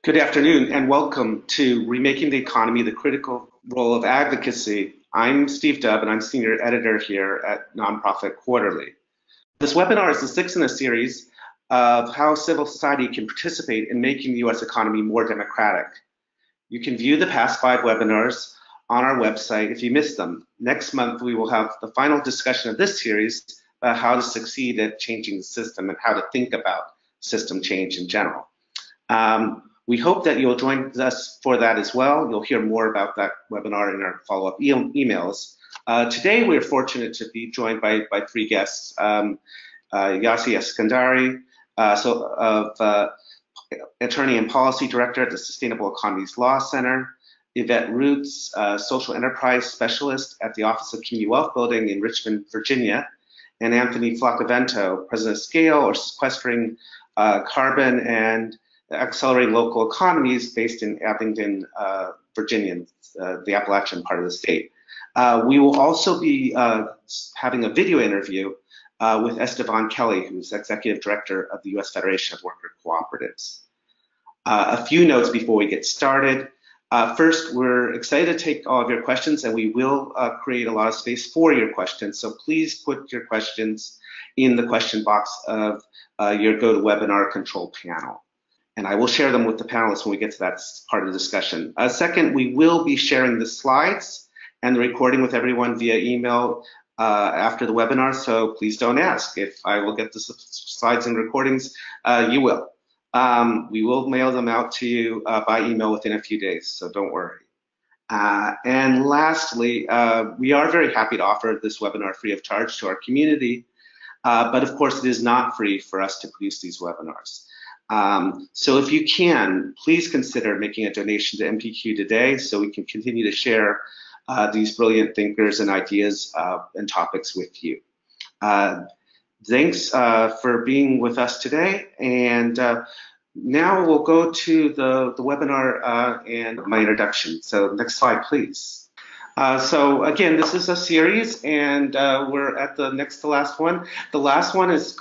Good afternoon and welcome to Remaking the Economy, the Critical Role of Advocacy. I'm Steve Dubb and I'm Senior Editor here at Nonprofit Quarterly. This webinar is the sixth in a series of how civil society can participate in making the U.S. economy more democratic. You can view the past 5 webinars on our website if you missed them. Next month we will have the final discussion of this series about how to succeed at changing the system and how to think about system change in general. We hope that you'll join us for that as well. You'll hear more about that webinar in our follow-up emails. Today, we're fortunate to be joined by 3 guests. Yassi Eskandari, Attorney and Policy Director at the Sustainable Economies Law Center, Yvette Roots, Social Enterprise Specialist at the Office of Community Wealth Building in Richmond, Virginia, and Anthony Flacavento, President of Scale, or Sequestering Carbon and Accelerating Local Economies, based in Abingdon, Virginia, the Appalachian part of the state. We will also be having a video interview with Estevan Kelly, who's Executive Director of the U.S. Federation of Worker Cooperatives. A few notes before we get started. First, we're excited to take all of your questions, and we will create a lot of space for your questions. So please put your questions in the question box of your GoToWebinar control panel. And I will share them with the panelists when we get to that part of the discussion. Second, we will be sharing the slides and the recording with everyone via email after the webinar, so please don't ask if I will get the slides and recordings. You will. We will mail them out to you by email within a few days, so don't worry. And lastly, we are very happy to offer this webinar free of charge to our community, but of course it is not free for us to produce these webinars. So if you can, please consider making a donation to MPQ today so we can continue to share these brilliant thinkers and ideas and topics with you. Thanks for being with us today, and now we'll go to the webinar and my introduction. So next slide, please. So again, this is a series, and we're at the next to last one. The last one is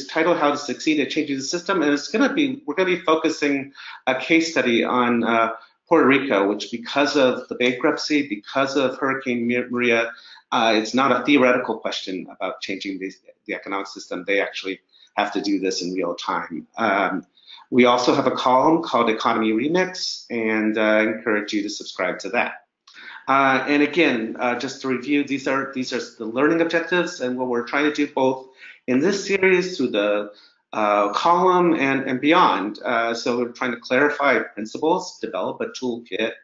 titled "How to Succeed at Changing the System," and we're going to be focusing a case study on Puerto Rico, which, because of the bankruptcy, because of Hurricane Maria, it's not a theoretical question about changing the economic system. They actually have to do this in real time. We also have a column called Economy Remix, and I encourage you to subscribe to that. And again, just to review, these are the learning objectives and what we're trying to do both in this series through the column and beyond. So we're trying to clarify principles, develop a toolkit,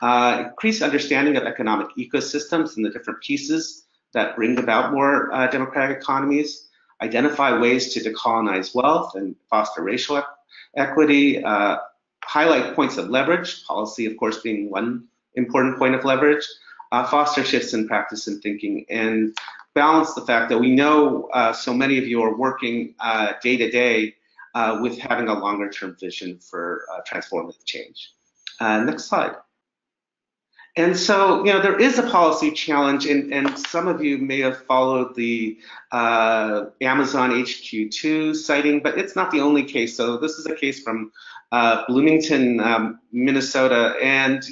increase understanding of economic ecosystems and the different pieces that bring about more democratic economies, identify ways to decolonize wealth and foster racial equity, highlight points of leverage, policy of course being one important point of leverage, foster shifts in practice and thinking, and balance the fact that we know so many of you are working day to day with having a longer term vision for transformative change. Next slide. And so, there is a policy challenge, and some of you may have followed the Amazon HQ2 sighting, but it's not the only case. So this is a case from Bloomington, Minnesota, and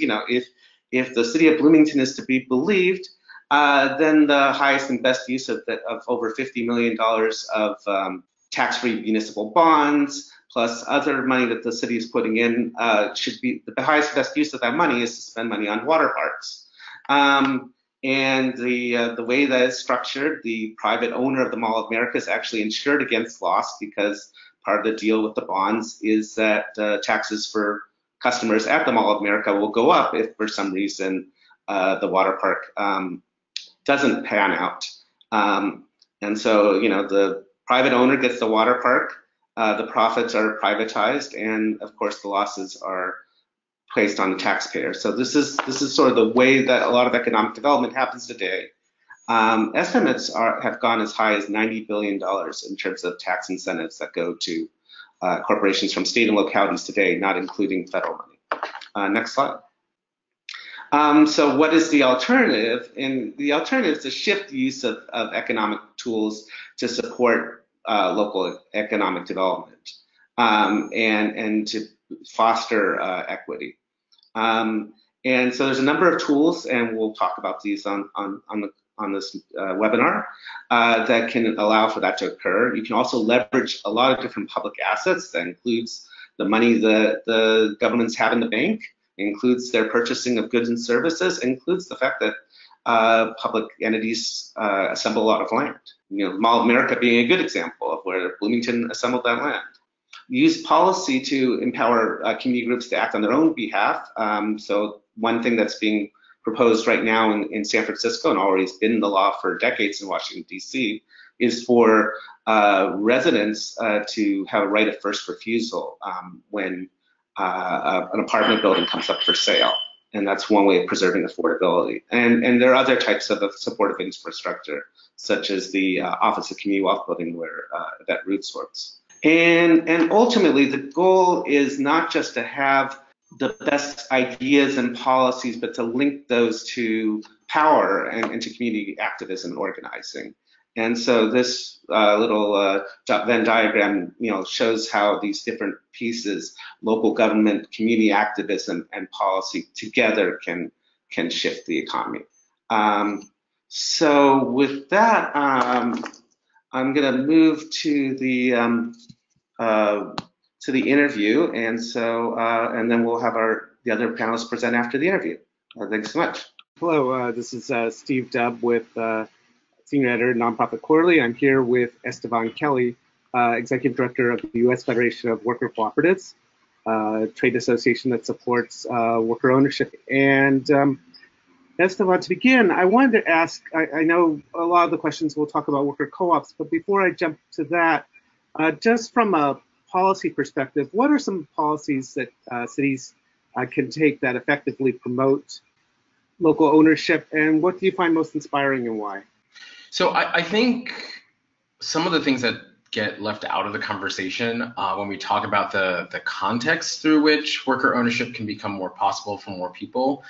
if the city of Bloomington is to be believed, then the highest and best use of over $50 million of tax-free municipal bonds, plus other money that the city is putting in, should be the highest and best use of that money is to spend money on water parks. And the way that is structured, the private owner of the Mall of America is actually insured against loss, because part of the deal with the bonds is that taxes for customers at the Mall of America will go up if for some reason the water park doesn't pan out. And so, the private owner gets the water park, the profits are privatized, and of course the losses are placed on the taxpayer. So this is sort of the way that a lot of economic development happens today. Estimates have gone as high as $90 billion in terms of tax incentives that go to corporations from state and localities today, not including federal money. Next slide. So what is the alternative? And the alternative is to shift the use of economic tools to support local economic development. and to foster equity. And so there's a number of tools, and we'll talk about these on this webinar that can allow for that to occur. You can also leverage a lot of different public assets. That includes the money that the governments have in the bank, includes their purchasing of goods and services, includes the fact that public entities assemble a lot of land. Mall of America being a good example of where Bloomington assembled that land. Use policy to empower community groups to act on their own behalf. So one thing that's being proposed right now in San Francisco, and already has been the law for decades in Washington, D.C., is for residents to have a right of first refusal when an apartment building comes up for sale. And that's one way of preserving affordability. And there are other types of supportive infrastructure, such as the Office of Community Wealth Building, where that Roots works. And ultimately, the goal is not just to have the best ideas and policies, but to link those to power and to community activism and organizing. And so this little Venn diagram, shows how these different pieces, local government, community activism, and policy together can shift the economy. So with that, I'm going to move to the interview, and so and then we'll have the other panelists present after the interview. Thanks so much. Hello, this is Steve Dubb with Senior Editor, Nonprofit Quarterly. I'm here with Esteban Kelly, Executive Director of the U.S. Federation of Worker Cooperatives, a trade association that supports worker ownership. And Esteban, to begin, I wanted to ask, I know a lot of the questions we'll talk about worker co-ops, but before I jump to that, just from a policy perspective, what are some policies that cities can take that effectively promote local ownership, and what do you find most inspiring and why? So I think some of the things that get left out of the conversation when we talk about the context through which worker ownership can become more possible for more people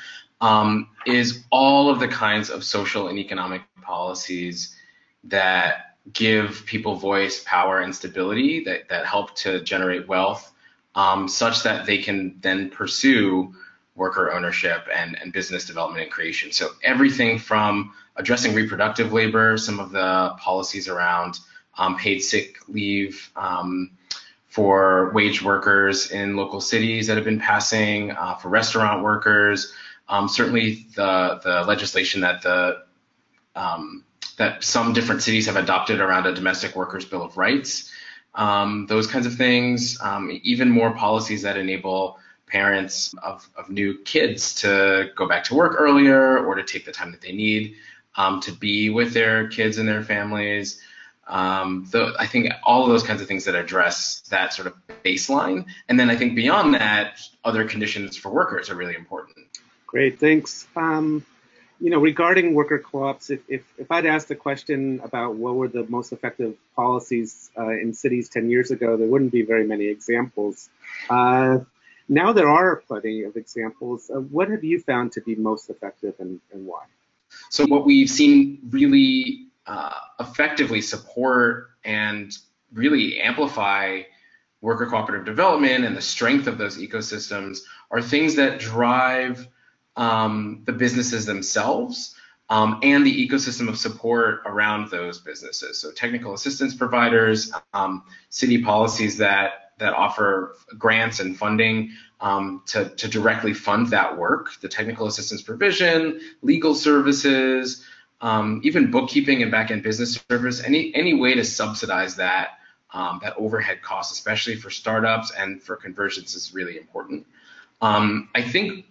is all of the kinds of social and economic policies that give people voice, power, and stability that help to generate wealth such that they can then pursue worker ownership and business development and creation. So everything from addressing reproductive labor, some of the policies around paid sick leave for wage workers in local cities that have been passing, for restaurant workers, certainly the legislation that that some different cities have adopted around a domestic workers' bill of rights, those kinds of things, even more policies that enable parents of new kids to go back to work earlier or to take the time that they need to be with their kids and their families. I think all of those kinds of things that address that sort of baseline. And then I think beyond that, other conditions for workers are really important. Great, thanks. Regarding worker co-ops, if I'd asked a question about what were the most effective policies in cities 10 years ago, there wouldn't be very many examples. Now there are plenty of examples. What have you found to be most effective and why? So what we've seen really effectively support and really amplify worker cooperative development and the strength of those ecosystems are things that drive the businesses themselves and the ecosystem of support around those businesses. So technical assistance providers, city policies that offer grants and funding to directly fund that work, the technical assistance provision, legal services, even bookkeeping and back-end business service, any way to subsidize that overhead cost, especially for startups and for conversions, is really important. I think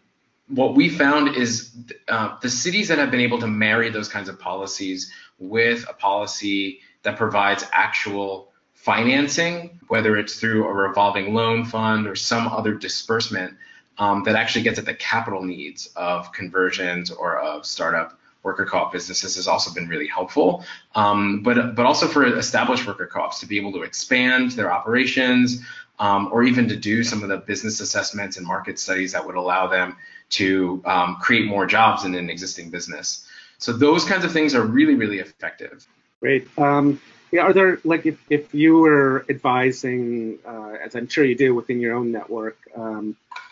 what we found is the cities that have been able to marry those kinds of policies with a policy that provides actual financing, whether it's through a revolving loan fund or some other disbursement that actually gets at the capital needs of conversions or of startup worker co-op businesses, has also been really helpful. But also for established worker co-ops to be able to expand their operations or even to do some of the business assessments and market studies that would allow them to create more jobs in an existing business. So those kinds of things are really, really effective. Great. Yeah, are there, like, if you were advising, as I'm sure you do within your own network,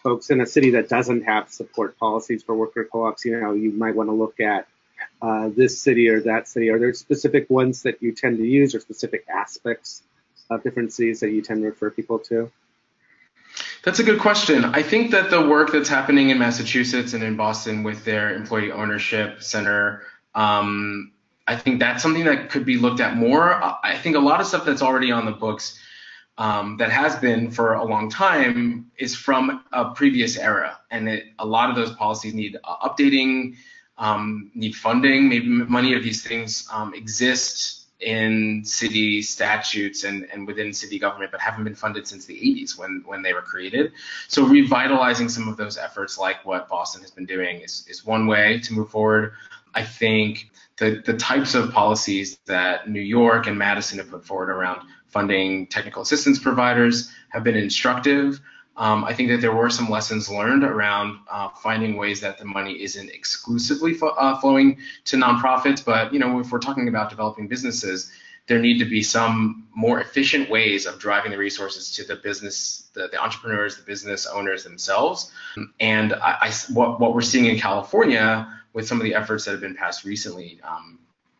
folks in a city that doesn't have support policies for worker co-ops, you might want to look at this city or that city. Are there specific ones that you tend to use, or specific aspects of different cities that you tend to refer people to? That's a good question. I think that the work that's happening in Massachusetts and in Boston with their employee ownership center, I think that's something that could be looked at more. I think a lot of stuff that's already on the books that has been for a long time is from a previous era, and a lot of those policies need updating, need funding. Maybe many of these things exist in city statutes and within city government, but haven't been funded since the 80s when they were created. So revitalizing some of those efforts, like what Boston has been doing, is one way to move forward. I think the types of policies that New York and Madison have put forward around funding technical assistance providers have been instructive. I think that there were some lessons learned around finding ways that the money isn't exclusively flowing to nonprofits, but if we're talking about developing businesses, there need to be some more efficient ways of driving the resources to the business, the entrepreneurs, the business owners themselves. And what we're seeing in California with some of the efforts that have been passed recently,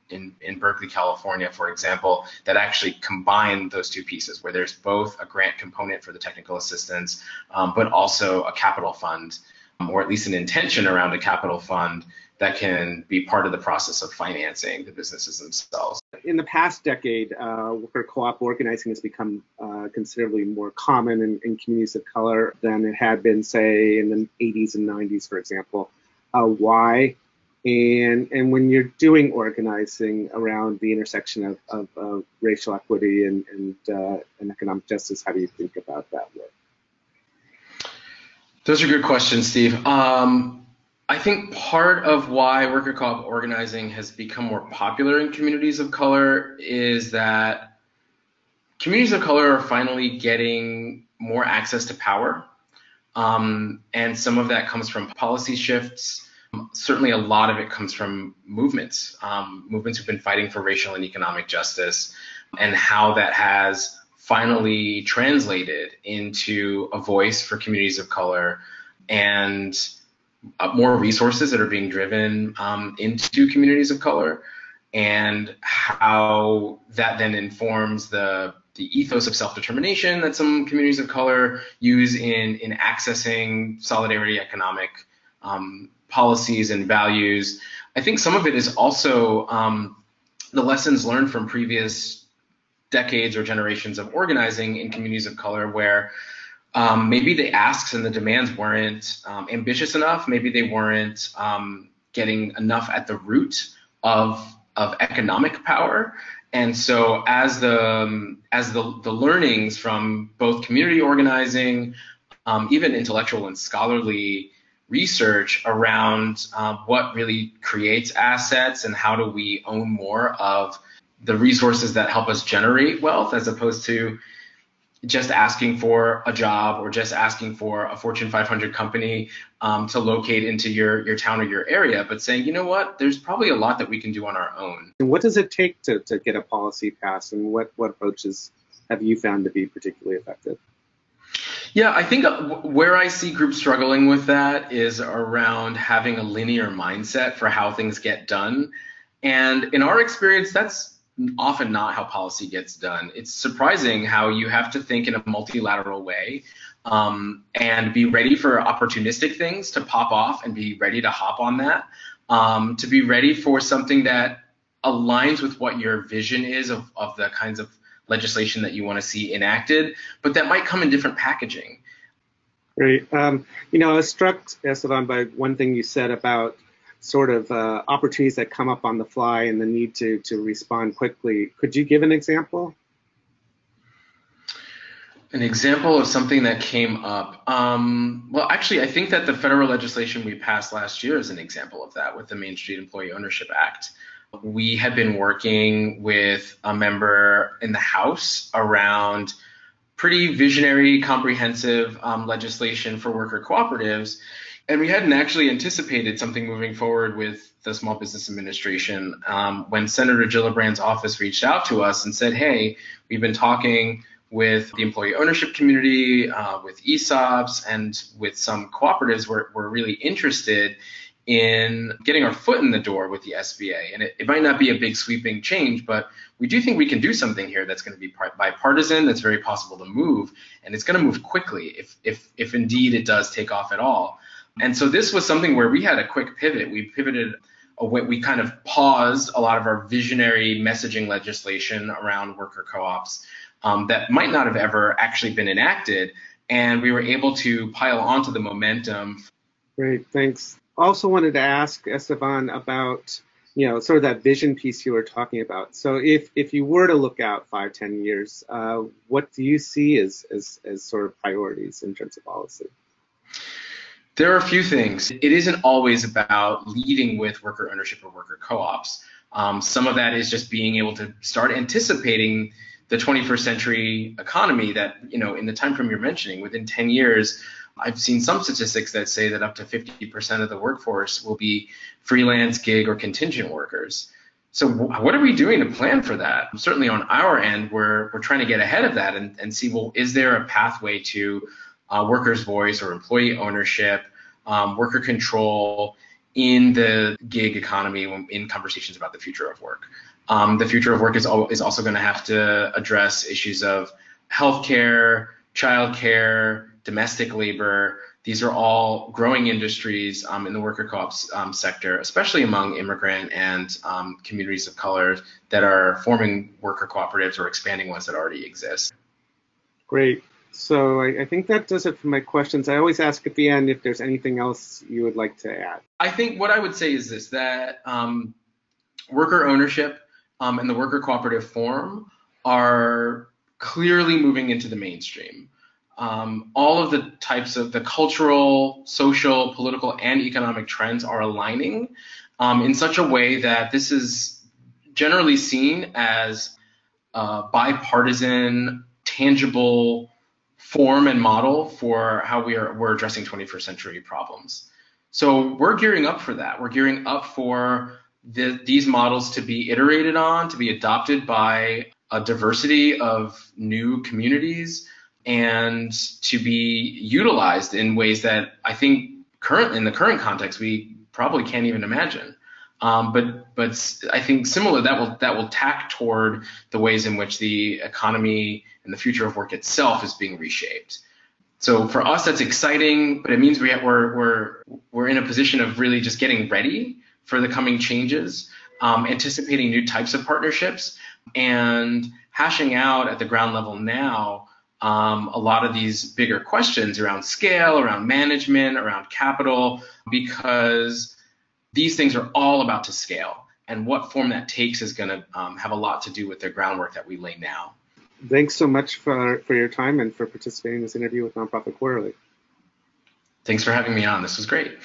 in Berkeley, California, for example, that actually combine those two pieces, where there's both a grant component for the technical assistance, but also a capital fund, or at least an intention around a capital fund that can be part of the process of financing the businesses themselves. In the past decade, worker co-op organizing has become considerably more common in communities of color than it had been, say, in the 80s and 90s, for example. Why? And when you're doing organizing around the intersection of racial equity and economic justice, how do you think about that work? Those are good questions, Steve. I think part of why worker co-op organizing has become more popular in communities of color is that communities of color are finally getting more access to power. And some of that comes from policy shifts. Certainly a lot of it comes from movements who've been fighting for racial and economic justice, and how that has finally translated into a voice for communities of color and more resources that are being driven into communities of color, and how that then informs the ethos of self-determination that some communities of color use in accessing solidarity economic policies and values. I think some of it is also the lessons learned from previous decades or generations of organizing in communities of color, where maybe the asks and the demands weren't ambitious enough. Maybe they weren't getting enough at the root of economic power. And so as the learnings from both community organizing, even intellectual and scholarly research around what really creates assets and how do we own more of the resources that help us generate wealth, as opposed to just asking for a job or just asking for a Fortune 500 company to locate into your town or your area, but saying, you know what, there's probably a lot that we can do on our own. And what does it take to get a policy passed, and what approaches have you found to be particularly effective? Yeah, I think where I see groups struggling with that is around having a linear mindset for how things get done. And in our experience, that's often not how policy gets done. It's surprising how you have to think in a multilateral way and be ready for opportunistic things to pop off and be ready to hop on that, to be ready for something that aligns with what your vision is of the kinds of legislation that you want to see enacted, but that might come in different packaging. Great. I was struck, Esteban, by one thing you said about sort of opportunities that come up on the fly and the need to respond quickly. Could you give an example? An example of something that came up. Well, actually, I think that the federal legislation we passed last year is an example of that with the Main Street Employee Ownership Act. We had been working with a member in the House around pretty visionary, comprehensive legislation for worker cooperatives. And we hadn't actually anticipated something moving forward with the Small Business Administration when Senator Gillibrand's office reached out to us and said, hey, we've been talking with the employee ownership community, with ESOPs, and with some cooperatives. We're really interested in getting our foot in the door with the SBA. And it might not be a big sweeping change, but we do think we can do something here that's going to be bipartisan, that's very possible to move, and it's going to move quickly if indeed it does take off at all. And so this was something where we had a quick pivot. We pivoted away, we kind of paused a lot of our visionary messaging legislation around worker co-ops that might not have ever actually been enacted, and we were able to pile onto the momentum. Great, thanks. Also wanted to ask Esteban about, sort of that vision piece you were talking about. So if you were to look out 5-10 years, what do you see as sort of priorities in terms of policy? There are a few things. It isn't always about leading with worker ownership or worker co-ops. Some of that is just being able to start anticipating the 21st century economy that, in the time frame you're mentioning, within 10 years, I've seen some statistics that say that up to 50% of the workforce will be freelance, gig, or contingent workers. So what are we doing to plan for that? Certainly on our end, we're trying to get ahead of that and see, well, is there a pathway to workers' voice or employee ownership, worker control in the gig economy in conversations about the future of work? The future of work is also going to have to address issues of healthcare, childcare, domestic labor. These are all growing industries in the worker co-ops sector, especially among immigrant and communities of color that are forming worker cooperatives or expanding ones that already exist. Great. So I think that does it for my questions. I always ask at the end if there's anything else you would like to add. I think what I would say is this, that worker ownership and the worker cooperative form are clearly moving into the mainstream. All of the types of the cultural, social, political, and economic trends are aligning in such a way that this is generally seen as a bipartisan, tangible form and model for how we're addressing 21st century problems. So we're gearing up for that. We're gearing up for these models to be iterated on, to be adopted by a diversity of new communities, and to be utilized in ways that I think in the current context we probably can't even imagine. But I think similar that will tack toward the ways in which the economy and the future of work itself is being reshaped. So for us, that's exciting, but it means we're in a position of really just getting ready for the coming changes, anticipating new types of partnerships, and hashing out at the ground level now a lot of these bigger questions around scale, around management, around capital, because these things are all about to scale, and what form that takes is going to have a lot to do with the groundwork that we lay now. Thanks so much for your time and for participating in this interview with Nonprofit Quarterly. Thanks for having me on. This was great.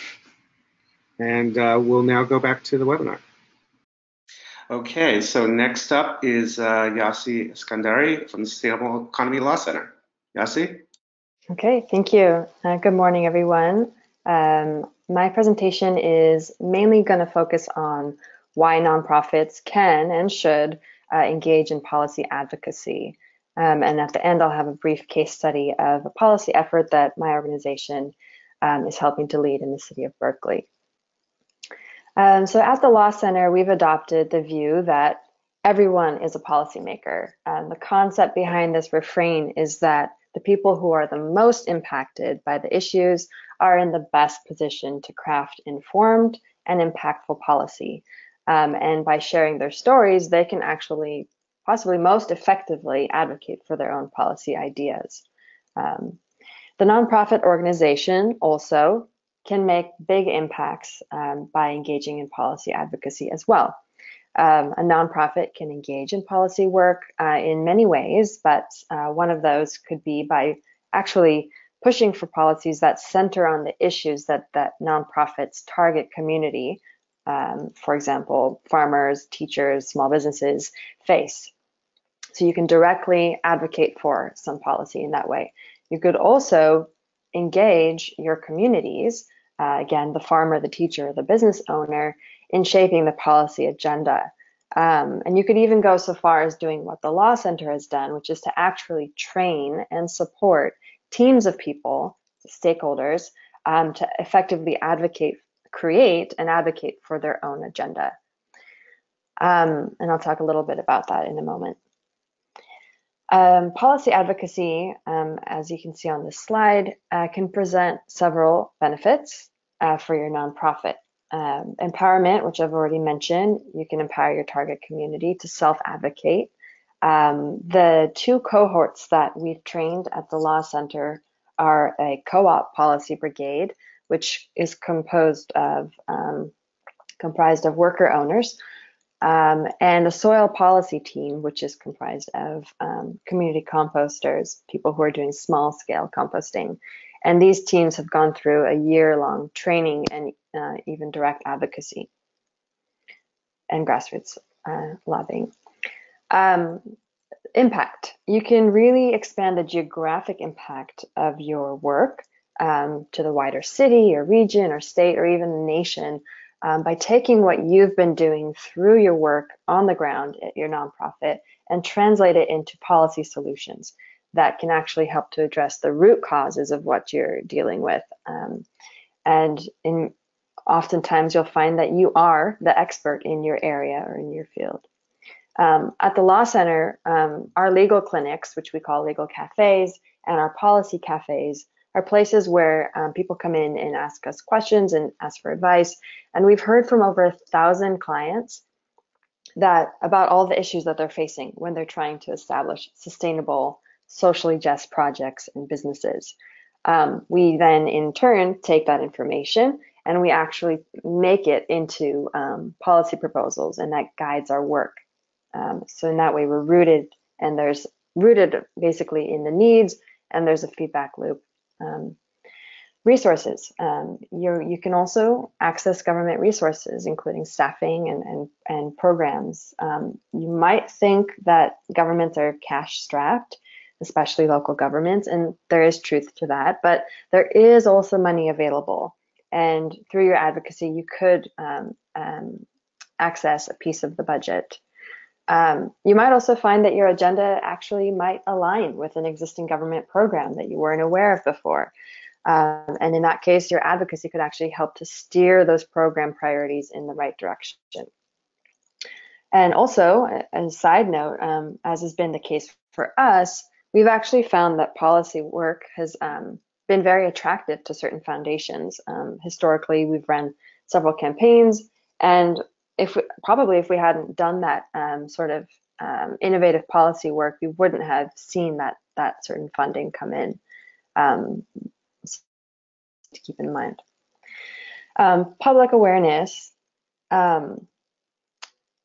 And we'll now go back to the webinar. Okay, so next up is Yasi Iskandari from the Sustainable Economy Law Center. Yasi? Okay, thank you. Good morning, everyone. My presentation is mainly going to focus on why nonprofits can and should engage in policy advocacy. And at the end, I'll have a brief case study of a policy effort that my organization is helping to lead in the city of Berkeley. So at the Law Center, we've adopted the view that everyone is a policymaker. The concept behind this refrain is that the people who are the most impacted by the issues are in the best position to craft informed and impactful policy. And by sharing their stories, they can actually possibly most effectively advocate for their own policy ideas. The nonprofit organization also can make big impacts by engaging in policy advocacy as well. A nonprofit can engage in policy work in many ways, but one of those could be by actually pushing for policies that center on the issues that nonprofits target community, for example, farmers, teachers, small businesses face. So you can directly advocate for some policy in that way. You could also engage your communities, again, the farmer, the teacher, the business owner, in shaping the policy agenda. And you could even go so far as doing what the Law Center has done, which is to actually train and support teams of people, stakeholders, to effectively create and advocate for their own agenda. And I'll talk a little bit about that in a moment. Policy advocacy, as you can see on this slide, can present several benefits for your nonprofit. Empowerment, which I've already mentioned, you can empower your target community to self-advocate. The two cohorts that we've trained at the Law Center are a co-op policy brigade, which is comprised of worker owners, and a soil policy team, which is comprised of community composters, people who are doing small-scale composting. And these teams have gone through a year-long training and even direct advocacy and grassroots lobbying. Impact. You can really expand the geographic impact of your work to the wider city or region or state or even the nation by taking what you've been doing through your work on the ground at your nonprofit and translate it into policy solutions that can actually help to address the root causes of what you're dealing with. Oftentimes you'll find that you are the expert in your area or in your field. At the Law Center, our legal clinics, which we call legal cafes, and our policy cafes are places where people come in and ask us questions and ask for advice. And we've heard from over 1,000 clients about all the issues that they're facing when they're trying to establish sustainable, socially just projects and businesses. We then, in turn, take that information and we actually make it into policy proposals, and that guides our work. So in that way, we're rooted basically in the needs, and there's a feedback loop. Resources. You can also access government resources, including staffing and programs. You might think that governments are cash-strapped, especially local governments, and there is truth to that, but there is also money available. And through your advocacy, you could access a piece of the budget. You might also find that your agenda actually might align with an existing government program that you weren't aware of before. And in that case, your advocacy could actually help to steer those program priorities in the right direction. And also, as a side note, as has been the case for us, we've actually found that policy work has been very attractive to certain foundations. Historically, we've run several campaigns, and if we hadn't done that sort of innovative policy work, we wouldn't have seen that certain funding come in. To keep in mind. Public awareness. Even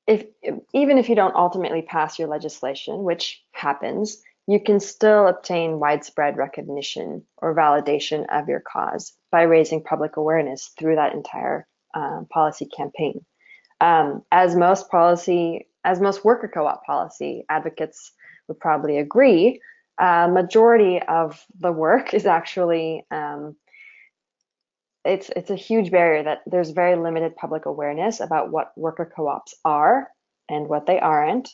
if you don't ultimately pass your legislation, which happens, you can still obtain widespread recognition or validation of your cause by raising public awareness through that entire policy campaign. As most worker co-op policy advocates would probably agree, majority of the work is actually it's a huge barrier that there's very limited public awareness about what worker co-ops are and what they aren't,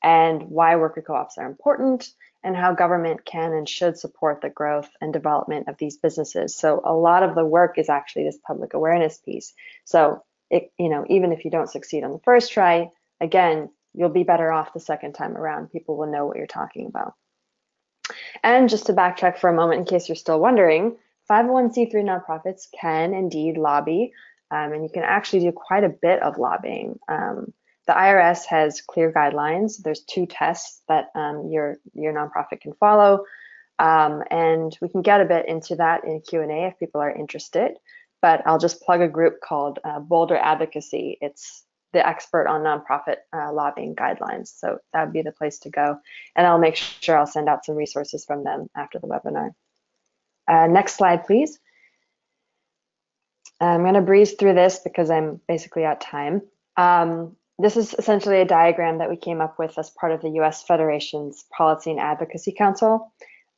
and why worker co-ops are important, and how government can and should support the growth and development of these businesses. So a lot of the work is actually this public awareness piece. So even if you don't succeed on the first try, again, you'll be better off the second time around. People will know what you're talking about. And just to backtrack for a moment, in case you're still wondering, 501c3 nonprofits can indeed lobby, and you can actually do quite a bit of lobbying. The IRS has clear guidelines. There's 2 tests that your nonprofit can follow, and we can get a bit into that in Q&A if people are interested. But I'll just plug a group called Boulder Advocacy. It's the expert on nonprofit lobbying guidelines, so that would be the place to go. And I'll make sure I'll send out some resources from them after the webinar. Next slide, please. I'm going to breeze through this because I'm basically out of time. this is essentially a diagram that we came up with as part of the U.S. Federation's Policy and Advocacy Council.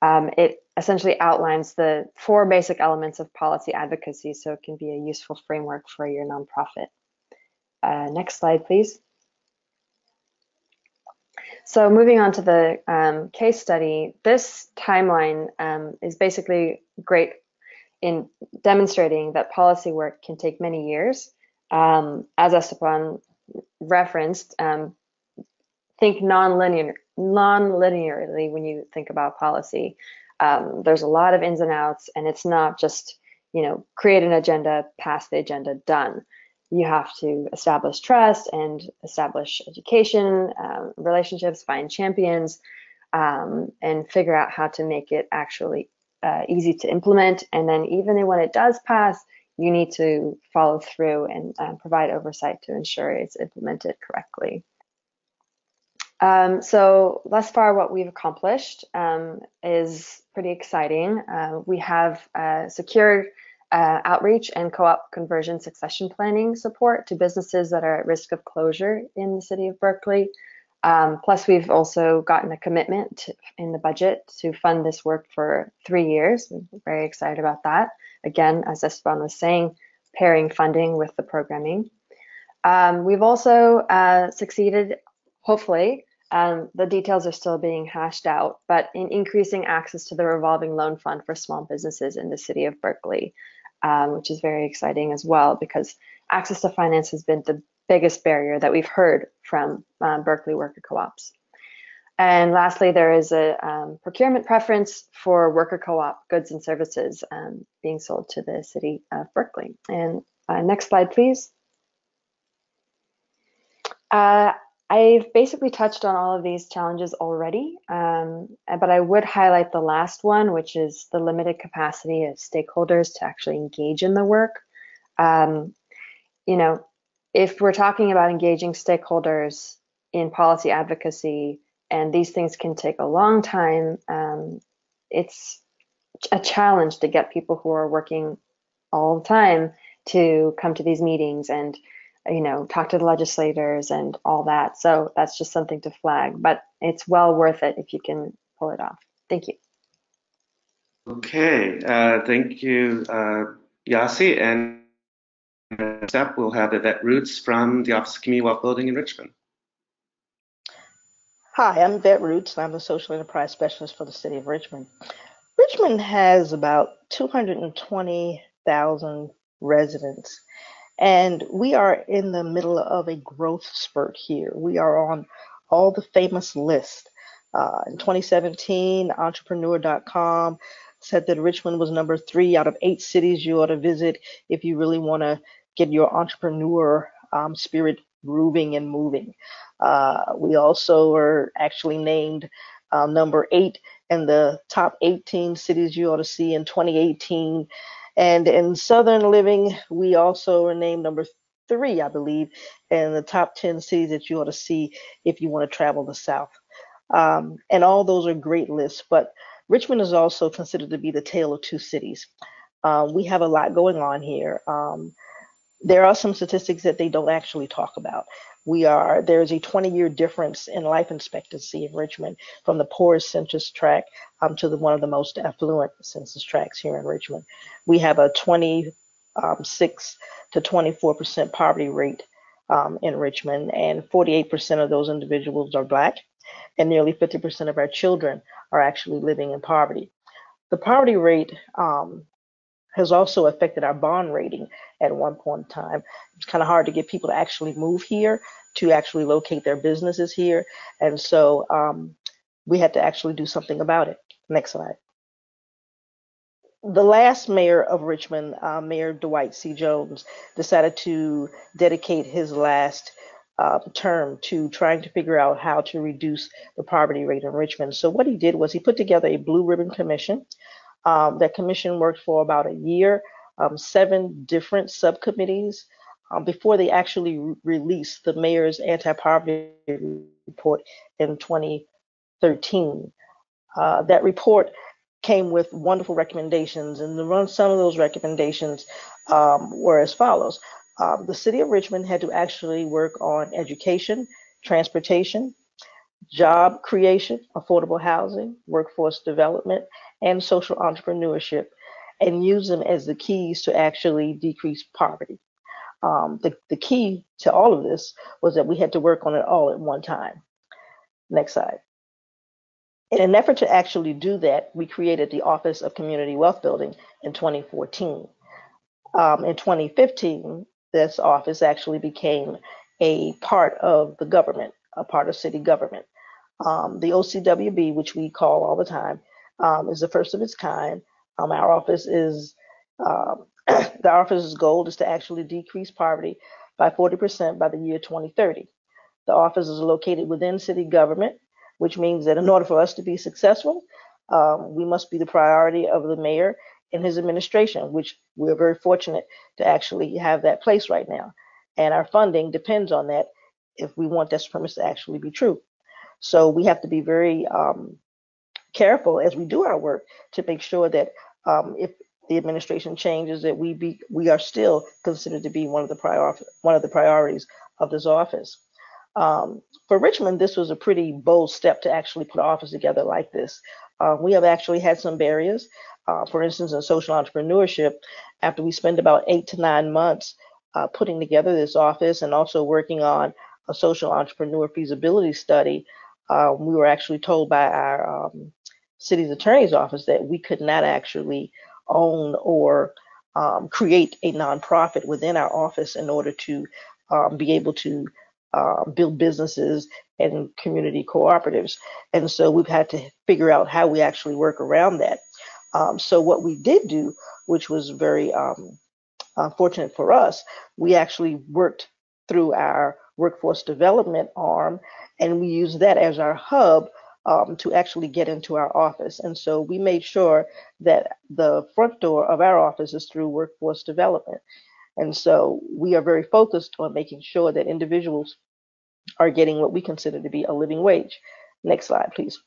It essentially outlines the 4 basic elements of policy advocacy, so it can be a useful framework for your nonprofit. Next slide, please. So moving on to the case study, this timeline is basically great in demonstrating that policy work can take many years. As Esteban referenced, think non-linearly when you think about policy. There's a lot of ins and outs, and it's not just, create an agenda, pass the agenda, done. You have to establish trust and establish education, relationships, find champions, and figure out how to make it actually easy to implement. And then even when it does pass, you need to follow through and provide oversight to ensure it's implemented correctly. So thus far, what we've accomplished is pretty exciting. We have secured outreach and co-op conversion succession planning support to businesses that are at risk of closure in the city of Berkeley. Plus, we've also gotten a commitment in the budget to fund this work for 3 years. We're very excited about that. Again, as Esteban was saying, pairing funding with the programming. We've also succeeded, hopefully, the details are still being hashed out, but in increasing access to the revolving loan fund for small businesses in the city of Berkeley, which is very exciting as well, because access to finance has been the biggest barrier that we've heard from Berkeley worker co-ops. And lastly, there is a procurement preference for worker co-op goods and services being sold to the city of Berkeley. And next slide, please. I've basically touched on all of these challenges already, but I would highlight the last one, which is the limited capacity of stakeholders to actually engage in the work. If we're talking about engaging stakeholders in policy advocacy, and these things can take a long time, it's a challenge to get people who are working all the time to come to these meetings and talk to the legislators and all that. So that's just something to flag, but it's well worth it if you can pull it off. Thank you. Okay, thank you, Yasi. And next up, we'll have Yvette Roots from the Office of Community Wealth Building in Richmond. Hi, I'm Yvette Roots. I'm the Social Enterprise Specialist for the City of Richmond. Richmond has about 220,000 residents, and we are in the middle of a growth spurt here. We are on all the famous lists. In 2017, entrepreneur.com said that Richmond was number 3 out of 8 cities you ought to visit if you really want to get your entrepreneur spirit grooving and moving. We also are actually named number 8 in the top 18 cities you ought to see in 2018. And in Southern Living, we also are named number 3, I believe, in the top 10 cities that you ought to see if you want to travel the South. And all those are great lists, but Richmond is also considered to be the tale of 2 cities. We have a lot going on here. There are some statistics that they don't actually talk about. There's a 20-year difference in life expectancy in Richmond from the poorest census tract to one of the most affluent census tracts here in Richmond. We have a 26 to 24% poverty rate in Richmond, and 48% of those individuals are Black, and nearly 50% of our children are actually living in poverty. The poverty rate has also affected our bond rating at one point in time. It's kind of hard to get people to actually move here, to actually locate their businesses here. And so we had to actually do something about it. Next slide. The last mayor of Richmond, Mayor Dwight C. Jones, decided to dedicate his last term to trying to figure out how to reduce the poverty rate in Richmond. So what he did was he put together a blue ribbon commission. That commission worked for about a year, 7 different subcommittees before they actually released the mayor's anti-poverty report in 2013. That report came with wonderful recommendations, and some of those recommendations were as follows. The city of Richmond had to actually work on education, transportation, job creation, affordable housing, workforce development, and social entrepreneurship, and use them as the keys to actually decrease poverty. The key to all of this was that we had to work on it all at one time. Next slide. In an effort to actually do that, we created the Office of Community Wealth Building in 2014. In 2015, this office actually became a part of the government, a part of city government. The OCWB, which we call all the time, is the first of its kind. Our office is the office's goal is to actually decrease poverty by 40% by the year 2030. The office is located within city government, which means that in order for us to be successful, we must be the priority of the mayor and his administration, which we're very fortunate to actually have that place right now. And our funding depends on that if we want this premise to actually be true. So we have to be very careful as we do our work to make sure that if the administration changes, that we are still considered to be one of the priorities of this office. For Richmond, this was a pretty bold step to actually put an office together like this. We have actually had some barriers. For instance, in social entrepreneurship, after we spend about 8 to 9 months putting together this office and also working on a social entrepreneur feasibility study, we were actually told by our city's attorney's office that we could not actually own or create a nonprofit within our office in order to be able to build businesses and community cooperatives. And so we've had to figure out how we actually work around that. So what we did do, which was very fortunate for us, we actually worked through our workforce development arm, and we used that as our hub to actually get into our office. And so we made sure that the front door of our office is through workforce development. And so we are very focused on making sure that individuals are getting what we consider to be a living wage. Next slide, please.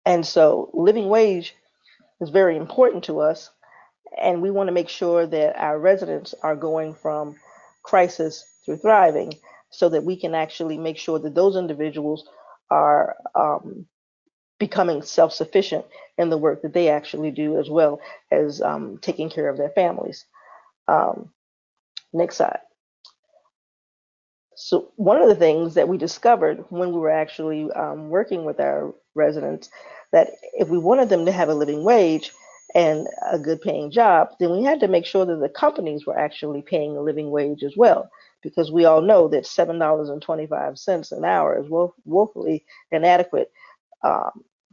And so living wage is very important to us, and we want to make sure that our residents are going from crisis through thriving so that we can actually make sure that those individuals are becoming self-sufficient in the work that they actually do, as well as taking care of their families. Next slide. So one of the things that we discovered when we were actually working with our residents, that if we wanted them to have a living wage and a good paying job, then we had to make sure that the companies were actually paying a living wage as well, because we all know that $7.25 an hour is woefully inadequate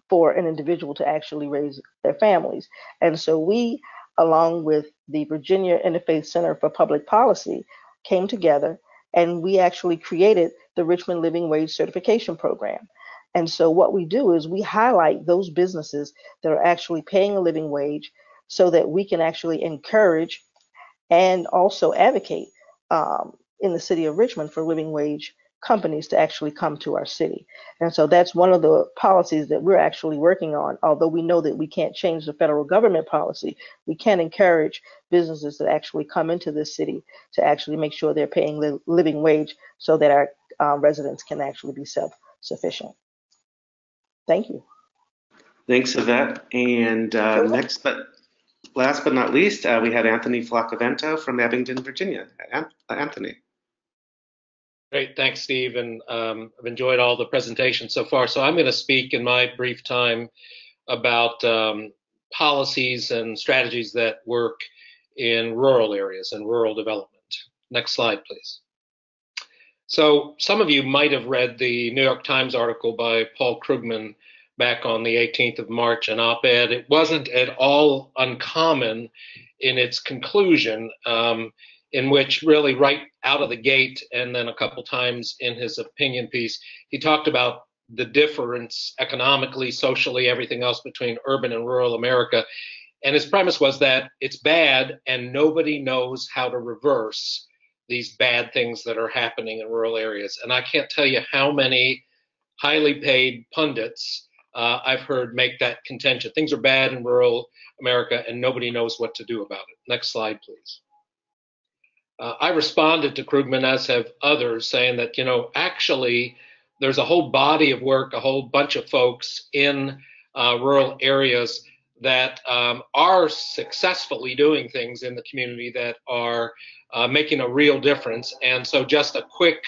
for an individual to actually raise their families. And so we, along with the Virginia Interfaith Center for Public Policy, came together and we actually created the Richmond Living Wage Certification Program. And so what we do is we highlight those businesses that are actually paying a living wage so that we can actually encourage and also advocate in the city of Richmond for living wage companies to actually come to our city. And so that's one of the policies that we're actually working on. Although we know that we can't change the federal government policy, we can encourage businesses that actually come into this city to actually make sure they're paying living wage so that our residents can actually be self-sufficient. Thank you. Thanks, Yvette. And next, but last but not least, we have Anthony Flacavento from Abingdon, Virginia. Anthony. Great, thanks, Steve. And I've enjoyed all the presentations so far. So I'm going to speak in my brief time about policies and strategies that work in rural areas and rural development. Next slide, please. So some of you might have read the New York Times article by Paul Krugman back on the 18th of March, an op-ed. It wasn't at all uncommon in its conclusion, in which really right out of the gate, and then a couple times in his opinion piece, he talked about the difference economically, socially, everything else between urban and rural America. And his premise was that it's bad and nobody knows how to reverse these bad things that are happening in rural areas. And I can't tell you how many highly paid pundits I've heard make that contention. Things are bad in rural America and nobody knows what to do about it. Next slide, please. I responded to Krugman, as have others, saying that, actually there's a whole body of work, a whole bunch of folks in rural areas that are successfully doing things in the community that are making a real difference. And so just a quick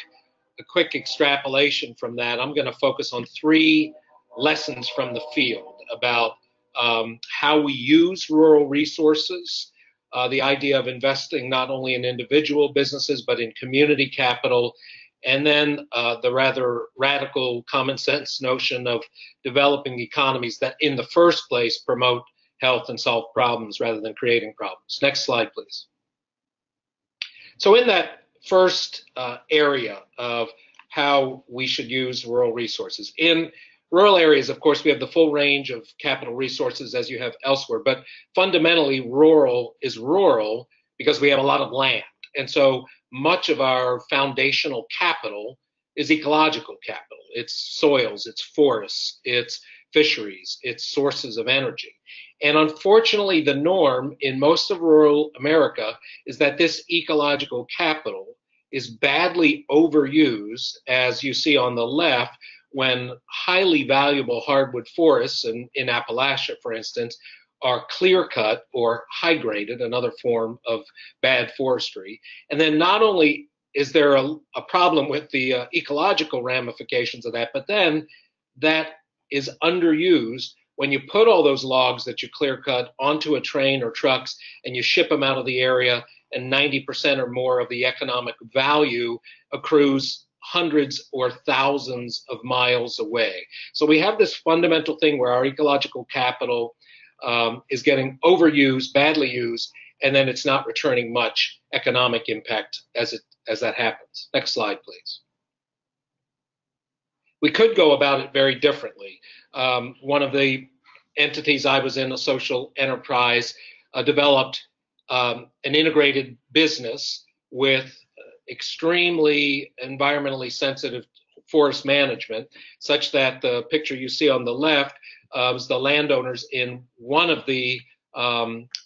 extrapolation from that, I'm going to focus on 3 lessons from the field about how we use rural resources, the idea of investing not only in individual businesses, but in community capital, and then the rather radical common sense notion of developing economies that in the first place promote health and solve problems rather than creating problems. Next slide, please. So in that first area of how we should use rural resources. In rural areas, of course, we have the full range of capital resources as you have elsewhere, but fundamentally rural is rural because we have a lot of land. And so much of our foundational capital is ecological capital. It's soils, it's forests, it's fisheries, it's sources of energy. And unfortunately, the norm in most of rural America is that this ecological capital is badly overused, as you see on the left, when highly valuable hardwood forests in Appalachia, for instance, are clear-cut or high-graded, another form of bad forestry. And then not only is there a problem with the ecological ramifications of that, but then that is underused when you put all those logs that you clear-cut onto a train or trucks and you ship them out of the area, and 90% or more of the economic value accrues hundreds or thousands of miles away. So we have this fundamental thing where our ecological capital is getting overused, badly used, and then it's not returning much economic impact as that happens. Next slide, please. We could go about it very differently. One of the entities I was in, a social enterprise, developed an integrated business with extremely environmentally sensitive forest management, such that the picture you see on the left was the landowners in one of the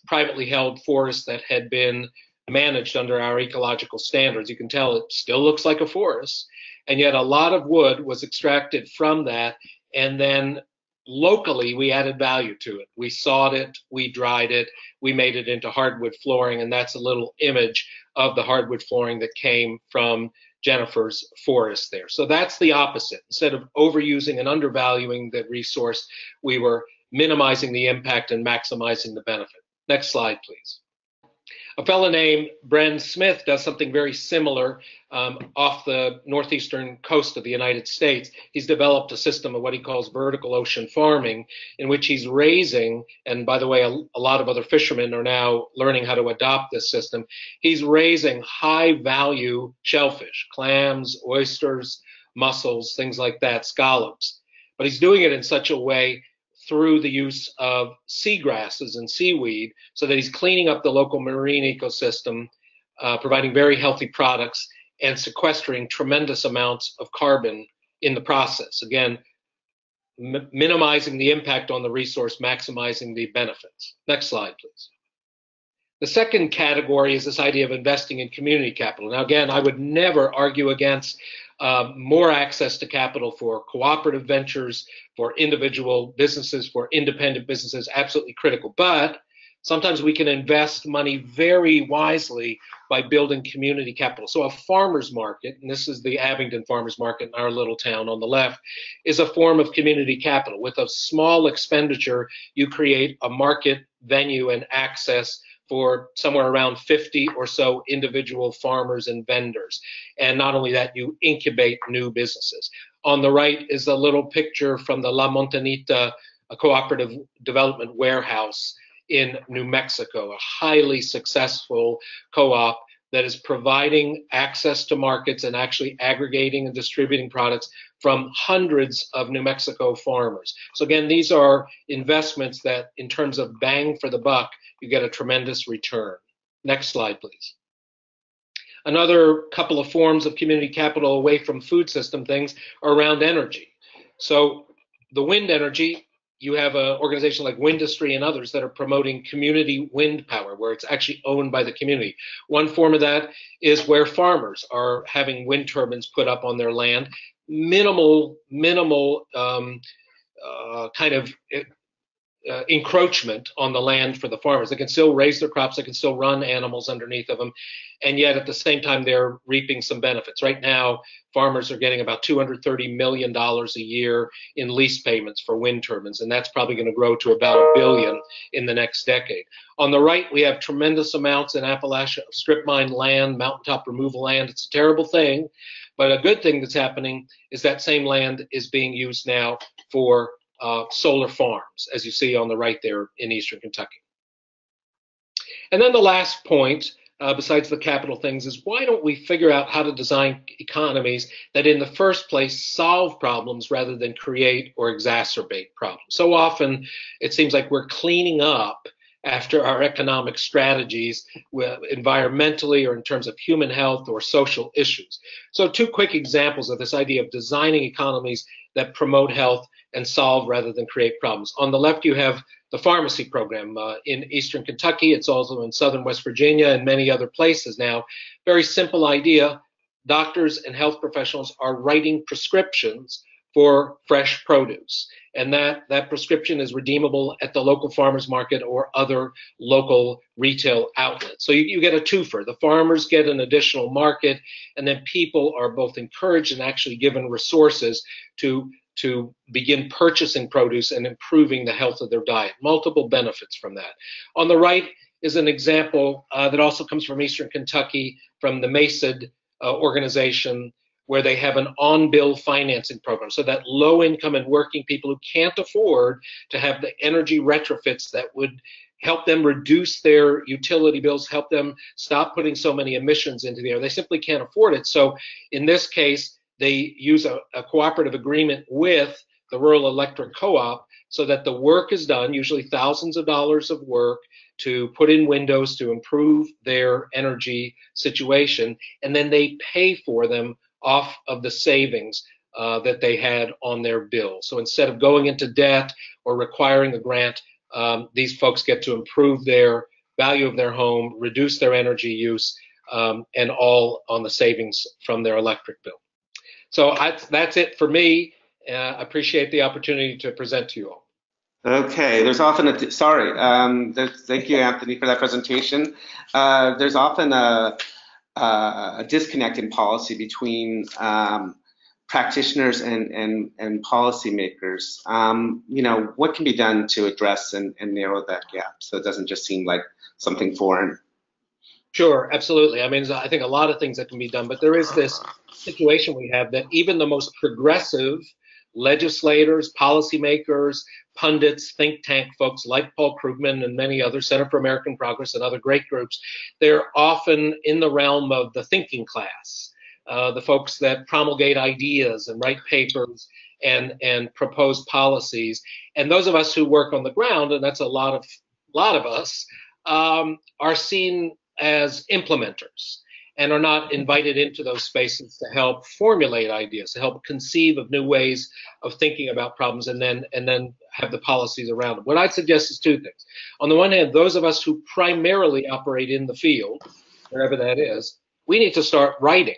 privately held forests that had been managed under our ecological standards. You can tell it still looks like a forest, and yet a lot of wood was extracted from that, and then locally we added value to it. We sawed it, we dried it, we made it into hardwood flooring, and that's a little image of the hardwood flooring that came from Jennifer's forest there. So that's the opposite. Instead of overusing and undervaluing the resource, we were minimizing the impact and maximizing the benefit. Next slide, please. A fellow named Bren Smith does something very similar off the northeastern coast of the United States. He's developed a system of what he calls vertical ocean farming, in which he's raising, and by the way, a lot of other fishermen are now learning how to adopt this system. He's raising high value shellfish, clams, oysters, mussels, things like that, scallops. But he's doing it in such a way through the use of seagrasses and seaweed, so that he's cleaning up the local marine ecosystem, providing very healthy products, and sequestering tremendous amounts of carbon in the process. Again, minimizing the impact on the resource, maximizing the benefits. Next slide, please. The second category is this idea of investing in community capital. Now, again, I would never argue against more access to capital for cooperative ventures, for individual businesses, for independent businesses, absolutely critical. But sometimes we can invest money very wisely by building community capital. So a farmer's market, and this is the Abingdon Farmer's Market in our little town on the left, is a form of community capital. With a small expenditure, you create a market venue and access for somewhere around 50 or so individual farmers and vendors. And not only that, you incubate new businesses. On the right is a little picture from the La Montanita, a cooperative development warehouse in New Mexico, a highly successful co-op that is providing access to markets and actually aggregating and distributing products from hundreds of New Mexico farmers. So again, these are investments that in terms of bang for the buck, you get a tremendous return. Next slide, please. Another couple of forms of community capital away from food system things are around energy. So the wind energy you have an organization like Windustry and others that are promoting community wind power, where it's actually owned by the community. One form of that is where farmers are having wind turbines put up on their land. Minimal kind of encroachment on the land for the farmers. They can still raise their crops, they can still run animals underneath of them, and yet at the same time they're reaping some benefits. Right now, farmers are getting about $230 million a year in lease payments for wind turbines, and that's probably going to grow to about $1 billion in the next decade. On the right, we have tremendous amounts in Appalachia of strip mine land, mountaintop removal land. It's a terrible thing, but a good thing that's happening is that same land is being used now for solar farms, as you see on the right there in eastern Kentucky. And then the last point, besides the capital things, is why don't we figure out how to design economies that in the first place solve problems rather than create or exacerbate problems? So often it seems like we're cleaning up after our economic strategies, environmentally or in terms of human health or social issues. So two quick examples of this idea of designing economies that promote health and solve rather than create problems. On the left, you have the pharmacy program in eastern Kentucky. It's also in southern West Virginia and many other places now. Very simple idea. Doctors and health professionals are writing prescriptions for fresh produce, and that prescription is redeemable at the local farmers market or other local retail outlets. So you get a twofer. The farmers get an additional market, and then people are both encouraged and actually given resources to begin purchasing produce and improving the health of their diet. Multiple benefits from that. On the right is an example that also comes from eastern Kentucky, from the MESAD organization, where they have an on-bill financing program, so that low-income and working people who can't afford to have the energy retrofits that would help them reduce their utility bills, help them stop putting so many emissions into the air. They simply can't afford it. So in this case, they use a cooperative agreement with the rural electric co-op so that the work is done, usually thousands of dollars of work, to put in windows to improve their energy situation, and then they pay for them off of the savings that they had on their bill. So instead of going into debt or requiring a grant, these folks get to improve their value of their home, reduce their energy use, and all on the savings from their electric bill. So that's it for me. I appreciate the opportunity to present to you all. Okay, there's often thank you, Anthony, for that presentation. There's often a disconnect in policy between practitioners and policymakers. What can be done to address and narrow that gap so it doesn't just seem like something foreign? Sure, absolutely. I mean, I think a lot of things that can be done, but there is this situation we have that even the most progressive legislators, policymakers, pundits, think tank folks like Paul Krugman and many others, Center for American Progress and other great groups, they're often in the realm of the thinking class, the folks that promulgate ideas and write papers and propose policies. And those of us who work on the ground, and that's a lot of us, are seen as implementers and are not invited into those spaces to help formulate ideas, to help conceive of new ways of thinking about problems, and then have the policies around them. What I'd suggest is two things. On the one hand, those of us who primarily operate in the field, wherever that is, we need to start writing.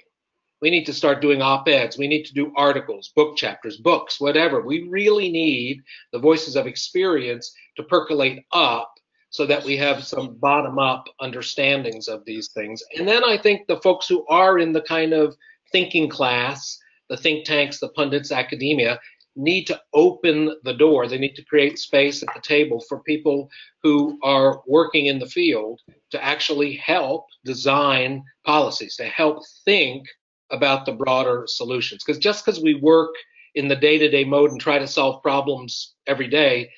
We need to start doing op-eds. We need to do articles, book chapters, books, whatever. We really need the voices of experience to percolate up so that we have some bottom-up understandings of these things. And then I think the folks who are in the kind of thinking class, the think tanks, the pundits, academia, need to open the door. They need to create space at the table for people who are working in the field to actually help design policies, to help think about the broader solutions. Because just because we work in the day-to-day mode and try to solve problems every day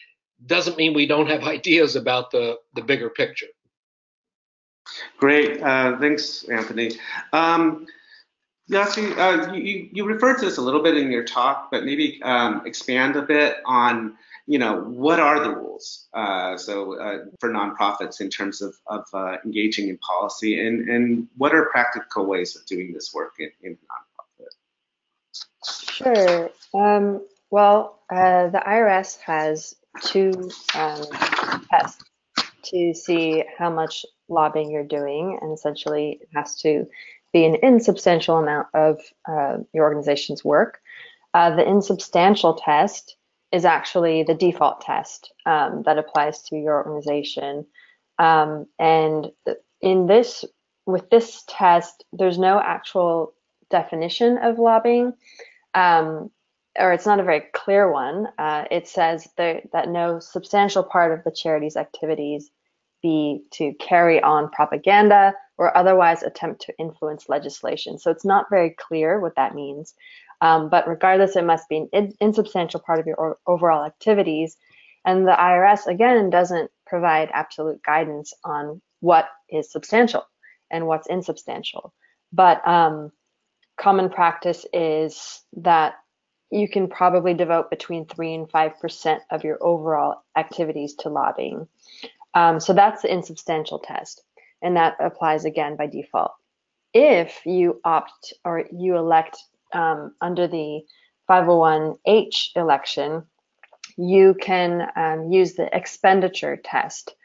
doesn't mean we don't have ideas about the bigger picture. Great, thanks, Anthony. Yasi, you referred to this a little bit in your talk, but maybe expand a bit on, what are the rules for nonprofits in terms of engaging in policy, and what are practical ways of doing this work in nonprofit? Sure. Well, the IRS has two tests to see how much lobbying you're doing, and essentially it has to be an insubstantial amount of your organization's work. The insubstantial test is actually the default test that applies to your organization. And with this test, there's no actual definition of lobbying, or it's not a very clear one. It says that no substantial part of the charity's activities be to carry on propaganda or otherwise attempt to influence legislation. So it's not very clear what that means. But regardless, it must be an insubstantial part of your overall activities. And the IRS, again, doesn't provide absolute guidance on what is substantial and what's insubstantial. But common practice is that you can probably devote between 3 and 5% of your overall activities to lobbying. So that's the insubstantial test, and that applies again by default. If you opt or you elect under the 501H election, you can use the expenditure test.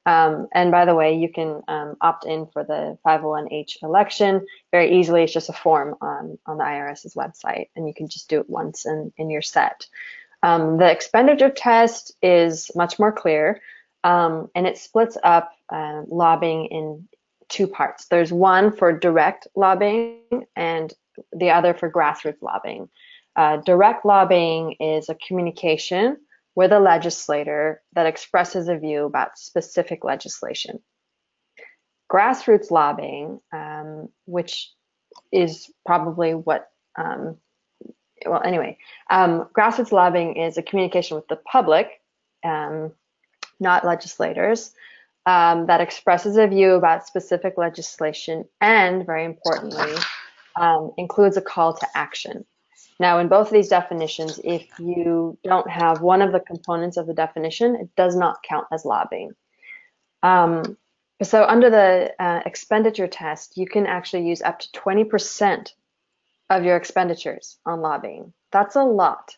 And by the way, you can opt in for the 501H election very easily. It's just a form on the IRS's website, and you can just do it once and you're set. The expenditure test is much more clear, and it splits up lobbying in two parts. There's one for direct lobbying and the other for grassroots lobbying. Direct lobbying is a communication with a legislator that expresses a view about specific legislation. Grassroots lobbying, which is probably what, grassroots lobbying is a communication with the public, not legislators, that expresses a view about specific legislation and, very importantly, includes a call to action. Now, in both of these definitions, if you don't have one of the components of the definition, it does not count as lobbying. So under the expenditure test, you can actually use up to 20% of your expenditures on lobbying. That's a lot.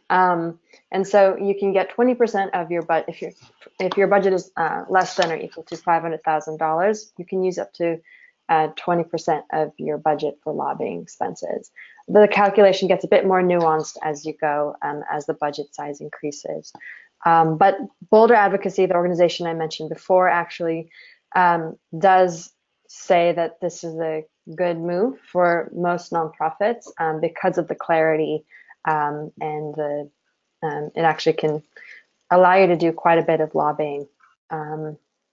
And so you can get 20% of your budget. If your budget is less than or equal to $500,000, you can use up to 20% of your budget for lobbying expenses. The calculation gets a bit more nuanced as you go, as the budget size increases. But Boulder Advocacy, the organization I mentioned before, actually does say that this is a good move for most nonprofits because of the clarity and it actually can allow you to do quite a bit of lobbying.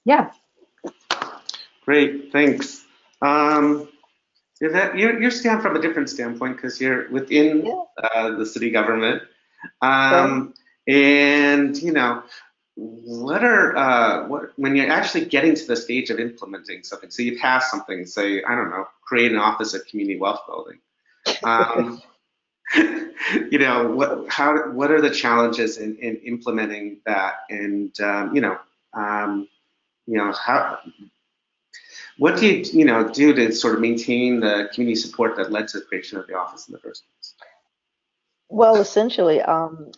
Yeah. Great, thanks. You're stand from a different standpoint because you're within the city government. And you know, when you're actually getting to the stage of implementing something, so you pass something, say, I don't know, create an office of community wealth building. You know, what are the challenges in implementing that, and what do you do to sort of maintain the community support that led to the creation of the office in the first place? Well, essentially,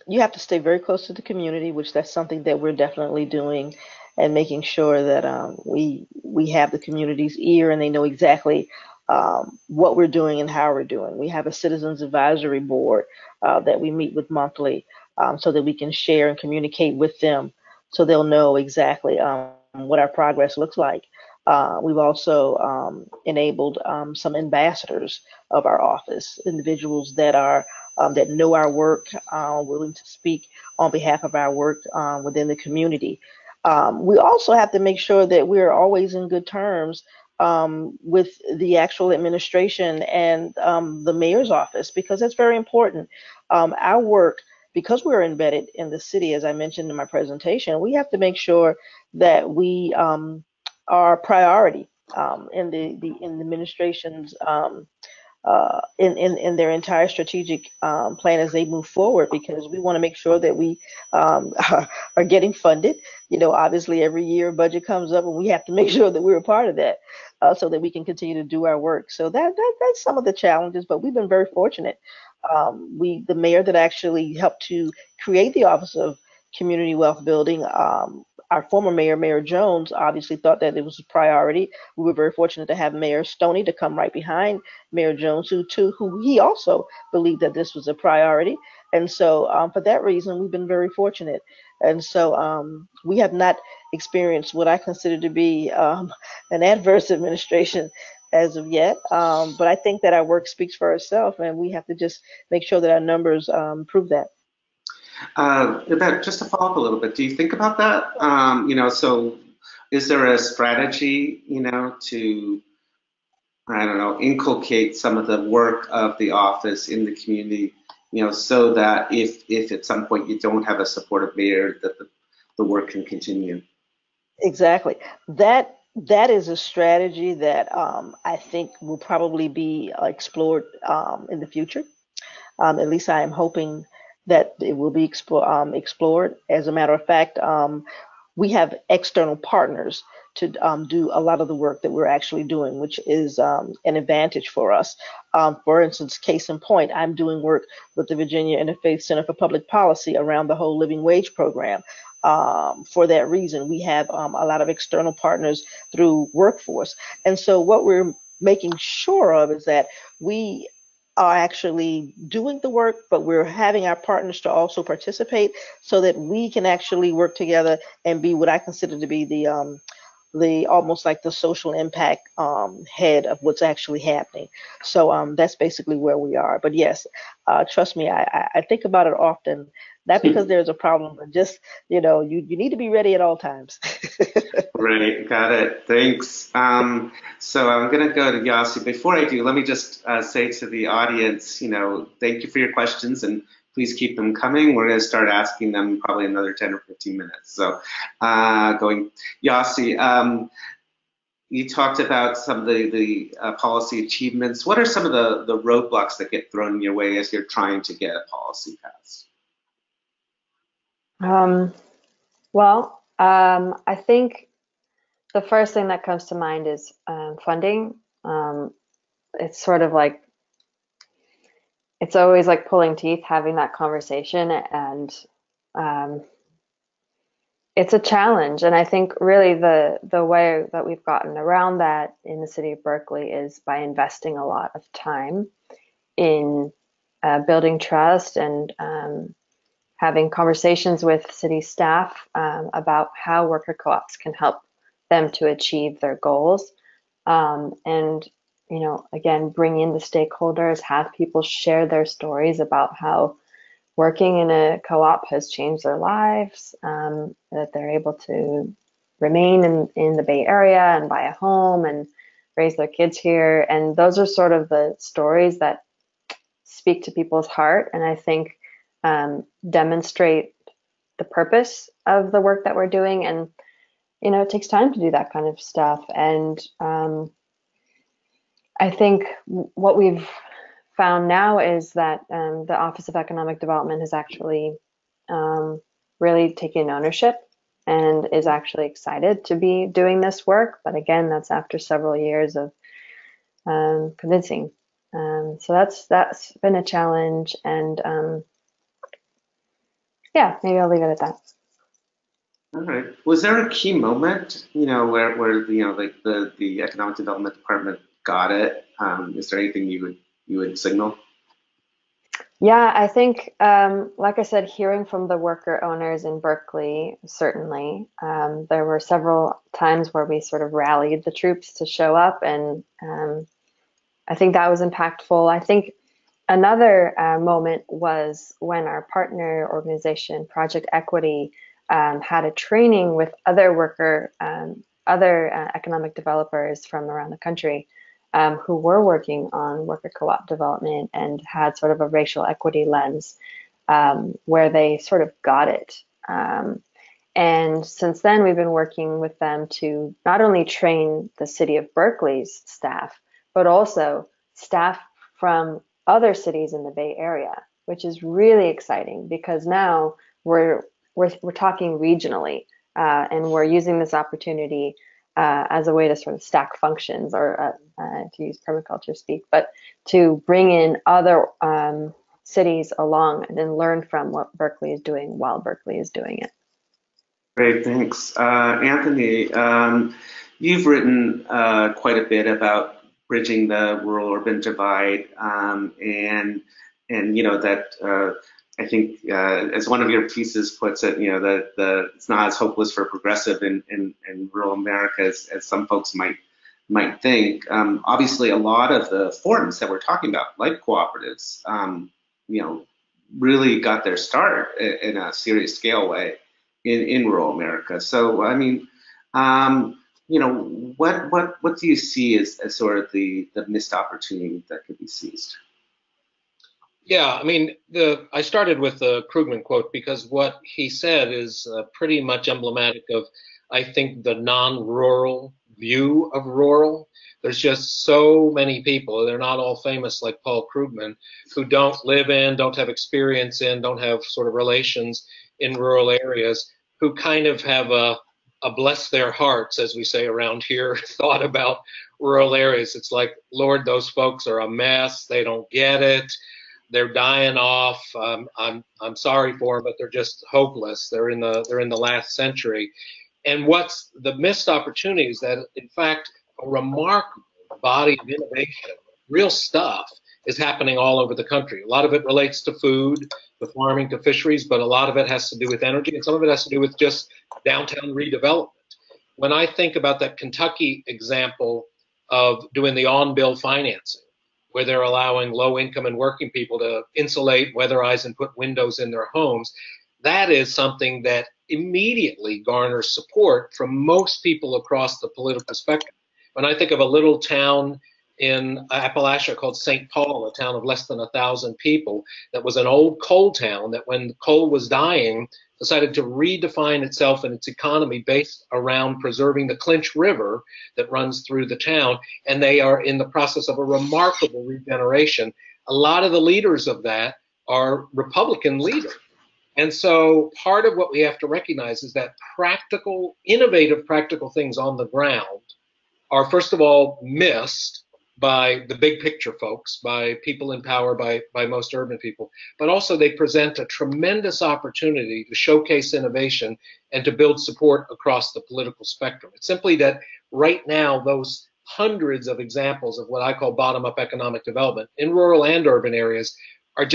you have to stay very close to the community, which that's something that we're definitely doing, and making sure that we have the community's ear and they know exactly what we're doing and how we're doing. We have a citizens advisory board that we meet with monthly, so that we can share and communicate with them, so they'll know exactly what our progress looks like. We've also enabled some ambassadors of our office, individuals that are that know our work, willing to speak on behalf of our work within the community. We also have to make sure that we're always in good terms with the actual administration and the mayor's office, because that's very important. Our work, because we're embedded in the city, as I mentioned in my presentation, we have to make sure that we are priority in the administration's in their entire strategic plan as they move forward, because we want to make sure that we are getting funded. You know, obviously every year budget comes up and we have to make sure that we're a part of that so that we can continue to do our work. So that's some of the challenges, but we've been very fortunate. The mayor that actually helped to create the Office of community wealth building. Our former mayor, Mayor Jones, obviously thought that it was a priority. We were very fortunate to have Mayor Stoney to come right behind Mayor Jones, who he also believed that this was a priority. And so for that reason, we've been very fortunate. And so we have not experienced what I consider to be an adverse administration as of yet. But I think that our work speaks for itself, and we have to just make sure that our numbers prove that. Yvette, just to follow up a little bit, do you think about that? So is there a strategy, to, I don't know, inculcate some of the work of the office in the community, so that if at some point you don't have a supportive mayor, that the work can continue? Exactly. That is a strategy that I think will probably be explored in the future. At least I am hoping that it will be explored. As a matter of fact, we have external partners to do a lot of the work that we're actually doing, which is an advantage for us. For instance, case in point, I'm doing work with the Virginia Interfaith Center for Public Policy around the whole living wage program. For that reason, we have a lot of external partners through Workforce. And so what we're making sure of is that we are actually doing the work, but we're having our partners to also participate so that we can actually work together and be what I consider to be the almost like the social impact head of what's actually happening. So that's basically where we are. But yes, trust me, I think about it often, not because there's a problem, but just, you need to be ready at all times. Right, got it. Thanks. So I'm going to go to Yasi. Before I do, let me just say to the audience, thank you for your questions, and please keep them coming. We're going to start asking them probably another 10 or 15 minutes. So going, Yasi, you talked about some of the policy achievements. What are some of the roadblocks that get thrown in your way as you're trying to get a policy passed? I think the first thing that comes to mind is funding. It's sort of like, it's always like pulling teeth having that conversation, and it's a challenge. And I think really the way that we've gotten around that in the city of Berkeley is by investing a lot of time in building trust and having conversations with city staff about how worker co-ops can help them to achieve their goals. And, again, bring in the stakeholders, have people share their stories about how working in a co-op has changed their lives, that they're able to remain in the Bay Area and buy a home and raise their kids here. And those are sort of the stories that speak to people's heart, and I think demonstrate the purpose of the work that we're doing. And it takes time to do that kind of stuff. And I think what we've found now is that the Office of Economic Development has actually really taken ownership and is actually excited to be doing this work. But again, that's after several years of convincing. So that's been a challenge. And yeah, maybe I'll leave it at that. All right. Was there a key moment, where like the Economic Development Department got it? Is there anything you would signal? Yeah, I think, like I said, hearing from the worker owners in Berkeley, certainly, there were several times where we sort of rallied the troops to show up, and I think that was impactful. I think another moment was when our partner organization, Project Equity, had a training with other economic developers from around the country who were working on worker co-op development and had sort of a racial equity lens where they sort of got it. And since then, we've been working with them to not only train the city of Berkeley's staff, but also staff from other cities in the Bay Area, which is really exciting because now we're talking regionally, and we're using this opportunity as a way to sort of stack functions, or to use permaculture speak, but to bring in other cities along and then learn from what Berkeley is doing while Berkeley is doing it. Great, thanks. Anthony, you've written quite a bit about bridging the rural-urban divide, and you know that I think as one of your pieces puts it, you know that it's not as hopeless for progressive in rural America as some folks might think. Obviously, a lot of the forms that we're talking about, like cooperatives, you know, really got their start in a serious scale way in rural America. So, I mean, you know, what do you see as sort of the missed opportunity that could be seized? Yeah, I mean, I started with the Krugman quote because what he said is pretty much emblematic of, I think, the non-rural view of rural. There's just so many people, they're not all famous like Paul Krugman, who don't live in, don't have experience in, don't have sort of relations in rural areas, who kind of have a bless their hearts, as we say around here, thought about rural areas. It's like, Lord, those folks are a mess. They don't get it. They're dying off. I'm sorry for them, but they're just hopeless. They're in the last century. And what's the missed opportunity is that, in fact, a remarkable body of innovation, real stuff, is happening all over the country. A lot of it relates to food, to farming, to fisheries, but a lot of it has to do with energy, and some of it has to do with just downtown redevelopment. When I think about that Kentucky example of doing the on-bill financing, where they're allowing low-income and working people to insulate, weatherize, and put windows in their homes, that is something that immediately garners support from most people across the political spectrum. When I think of a little town in Appalachia called St. Paul, a town of less than 1,000 people, that was an old coal town that when coal was dying, decided to redefine itself and its economy based around preserving the Clinch River that runs through the town, and they are in the process of a remarkable regeneration. A lot of the leaders of that are Republican leaders. And so part of what we have to recognize is that practical, innovative practical things on the ground are, first of all, missed by the big picture folks, by people in power, by most urban people, but also they present a tremendous opportunity to showcase innovation and to build support across the political spectrum. It's simply that right now, those hundreds of examples of what I call bottom-up economic development in rural and urban areas are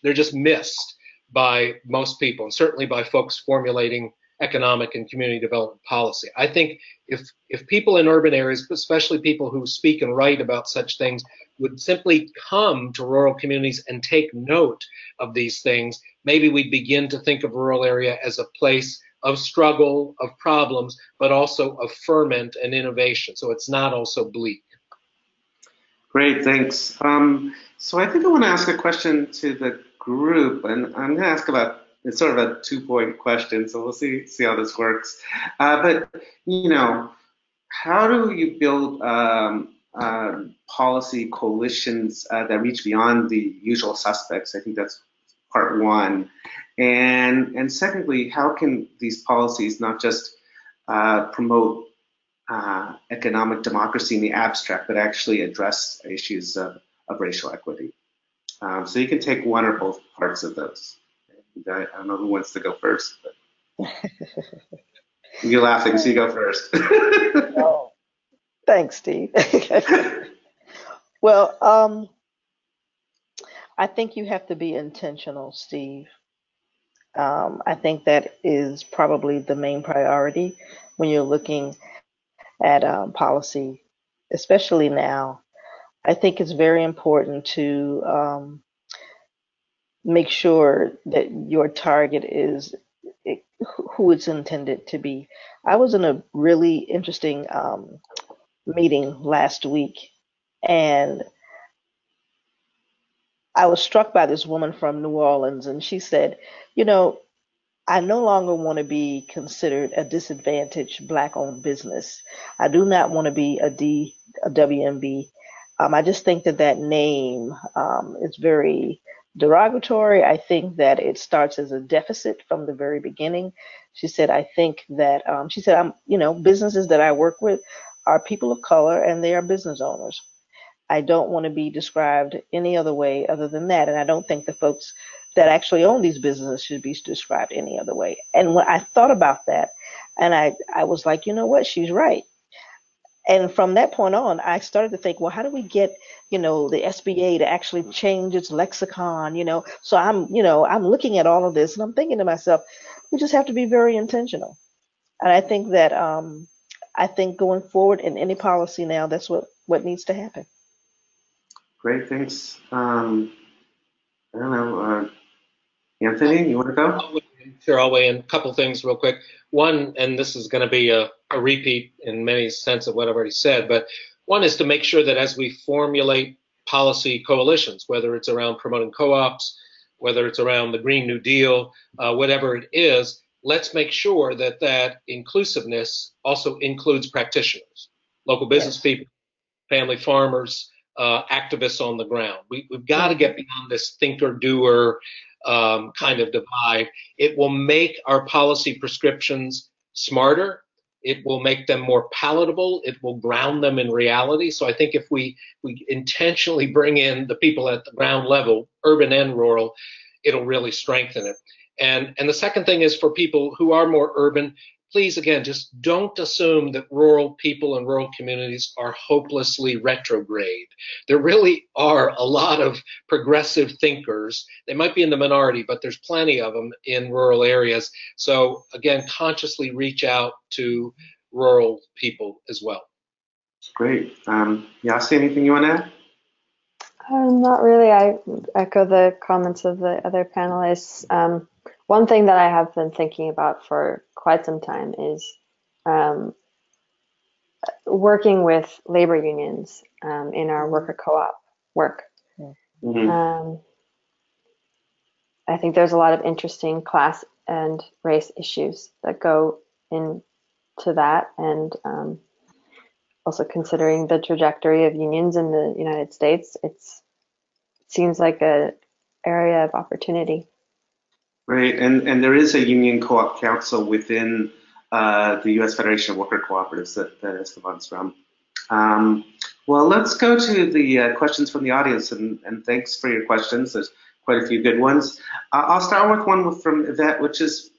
they're just missed by most people, and certainly by folks formulating economic and community development policy. I think if people in urban areas, especially people who speak and write about such things, would simply come to rural communities and take note of these things, maybe we'd begin to think of rural area as a place of struggle, of problems, but also of ferment and innovation. So it's not also bleak. Great, thanks. So I think I want to ask a question to the group, and I'm going to ask about, it's sort of a two-point question, so we'll see how this works. But, you know, how do you build policy coalitions that reach beyond the usual suspects? I think that's part one. And secondly, how can these policies not just promote economic democracy in the abstract, but actually address issues of racial equity? So you can take one or both parts of those. I don't know who wants to go first, but you're laughing, so you go first. Oh, thanks, Steve. Well, I think you have to be intentional, Steve. I think that is probably the main priority when you're looking at policy, especially now. I think it's very important to make sure that your target is who it's intended to be. I was in a really interesting meeting last week, and I was struck by this woman from New Orleans, and she said, you know, I no longer want to be considered a disadvantaged Black-owned business. I do not want to be a WMB. I just think that name is very derogatory. I think that it starts as a deficit from the very beginning. She said, I think that, she said, businesses that I work with are people of color and they are business owners. I don't want to be described any other way other than that. And I don't think the folks that actually own these businesses should be described any other way. And when I thought about that, and I was like, you know what, she's right. And from that point on, I started to think, well, how do we get, the SBA to actually change its lexicon, So I'm looking at all of this and I'm thinking to myself, we just have to be very intentional. And I think that, I think going forward in any policy now, that's what needs to happen. Great, thanks. I don't know, Anthony, you want to go? Sure, I'll weigh in. A couple things real quick. One, and this is going to be a repeat in many sense of what I've already said, but one is to make sure that as we formulate policy coalitions, whether it's around promoting co-ops, whether it's around the Green New Deal, whatever it is, let's make sure that that inclusiveness also includes practitioners, local business people, family farmers, activists on the ground. We've got to get beyond this thinker-doer kind of divide. It will make our policy prescriptions smarter. It will make them more palatable. It will ground them in reality. So I think if we intentionally bring in the people at the ground level, urban and rural, it'll really strengthen it. And the second thing is for people who are more urban, please, again, just don't assume that rural people and rural communities are hopelessly retrograde. There really are a lot of progressive thinkers. They might be in the minority, but there's plenty of them in rural areas. So again, consciously reach out to rural people as well. Great. Yasi, anything you want to add? Not really. I echo the comments of the other panelists. One thing that I have been thinking about for quite some time is working with labor unions in our worker co-op work. Mm-hmm. I think there's a lot of interesting class and race issues that go into that, and also considering the trajectory of unions in the United States, it seems like an area of opportunity. Right, and there is a union co-op council within the U.S. Federation of Worker Cooperatives that Esteban's from. Well, let's go to the questions from the audience, and thanks for your questions. There's quite a few good ones. I'll start with one from Yvette, which is,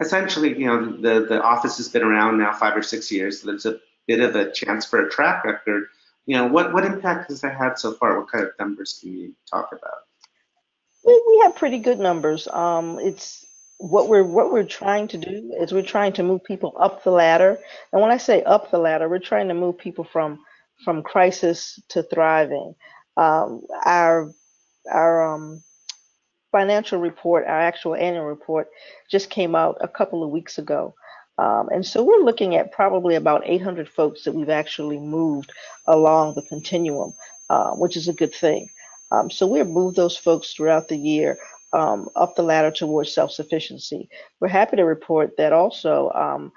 essentially, the office has been around now 5 or 6 years, so there's a bit of a chance for a track record. What impact has that had so far? What kind of numbers can you talk about? We have pretty good numbers. It's what we're trying to do is we're trying to move people up the ladder. And when I say up the ladder, we're trying to move people from crisis to thriving. Our financial report, our actual annual report, just came out a couple of weeks ago. And so we're looking at probably about 800 folks that we've actually moved along the continuum, which is a good thing. So we've moved those folks throughout the year up the ladder towards self-sufficiency. We're happy to report that also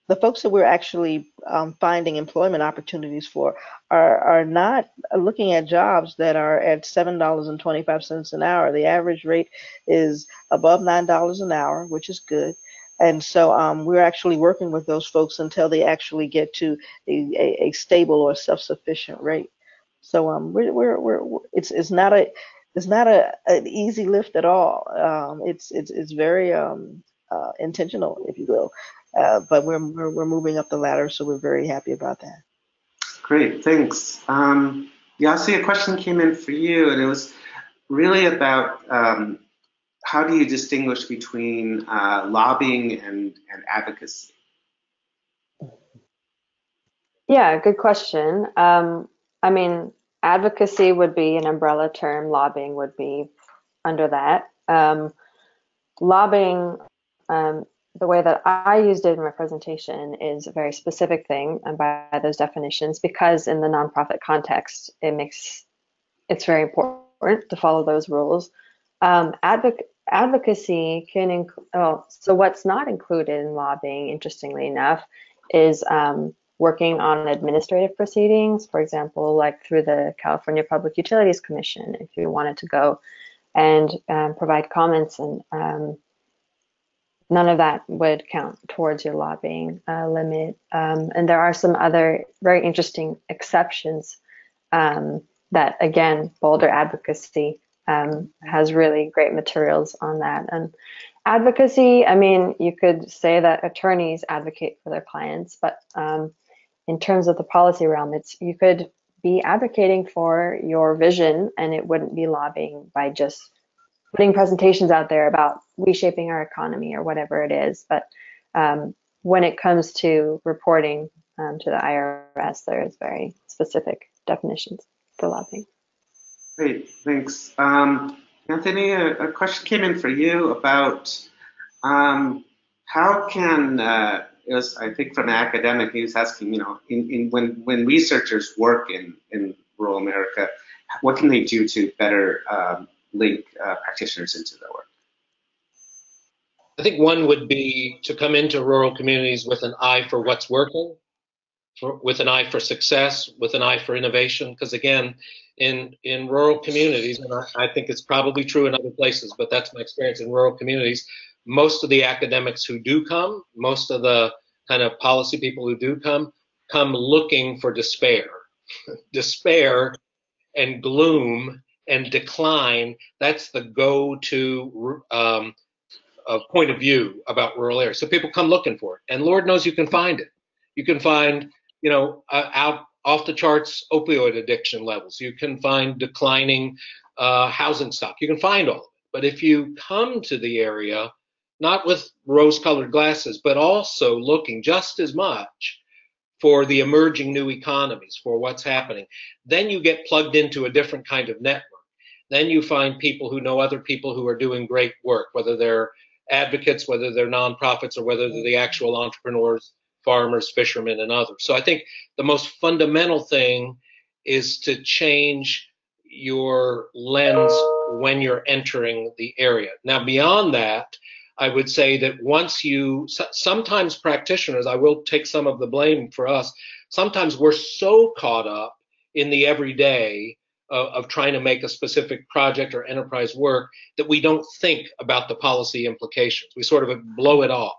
the folks that we're actually finding employment opportunities for are not looking at jobs that are at $7.25 an hour. The average rate is above $9 an hour, which is good. And so we're actually working with those folks until they actually get to a stable or self-sufficient rate. So it's not an easy lift at all. It's very intentional, if you will. But we're moving up the ladder, so we're very happy about that. Great, thanks. Yasi, a question came in for you, and it was really about how do you distinguish between lobbying and advocacy? Yeah, good question. I mean, advocacy would be an umbrella term. Lobbying would be under that. Lobbying, the way that I used it in my presentation, is a very specific thing and by those definitions, because in the nonprofit context, it's very important to follow those rules. Advocacy can so what's not included in lobbying, interestingly enough, is working on administrative proceedings, for example, like through the California Public Utilities Commission, if you wanted to go and provide comments and none of that would count towards your lobbying limit. And there are some other very interesting exceptions that, again, Boulder Advocacy has really great materials on that. And advocacy, I mean, you could say that attorneys advocate for their clients, but in terms of the policy realm, you could be advocating for your vision, and it wouldn't be lobbying by just putting presentations out there about reshaping our economy or whatever it is. But when it comes to reporting to the IRS, there's very specific definitions for lobbying. Great, thanks. Anthony, a question came in for you about how can, it was, I think from an academic, he was asking, when researchers work in rural America, what can they do to better link practitioners into their work? I think one would be to come into rural communities with an eye for what's working, with an eye for success, with an eye for innovation. Because again, in rural communities, and I think it's probably true in other places, but that's my experience in rural communities, most of the academics who do come, most of the kind of policy people who do come looking for despair. Despair and gloom and decline, that's the go-to point of view about rural areas. So people come looking for it, and Lord knows you can find it. You can find, out off the charts opioid addiction levels. You can find declining housing stock. You can find all of it. But if you come to the area, not with rose-colored glasses, but also looking just as much for the emerging new economies, for what's happening, then you get plugged into a different kind of network. Then you find people who know other people who are doing great work, whether they're advocates, whether they're nonprofits, or whether they're the actual entrepreneurs, farmers, fishermen, and others. So I think the most fundamental thing is to change your lens when you're entering the area. Now, beyond that, I would say that sometimes practitioners, I will take some of the blame for us, sometimes we're so caught up in the everyday of trying to make a specific project or enterprise work that we don't think about the policy implications. We sort of blow it off.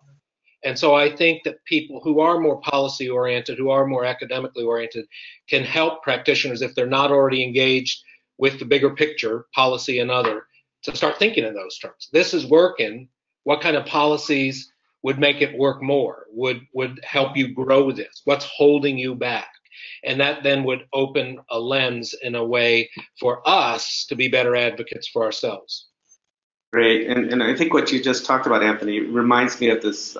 And so I think that people who are more policy oriented, who are more academically oriented, can help practitioners, if they're not already engaged with the bigger picture, policy and other, to start thinking in those terms. This is working. What kind of policies would make it work more, would help you grow this? What's holding you back? And that then would open a lens in a way for us to be better advocates for ourselves. Great, and I think what you just talked about, Anthony, reminds me of this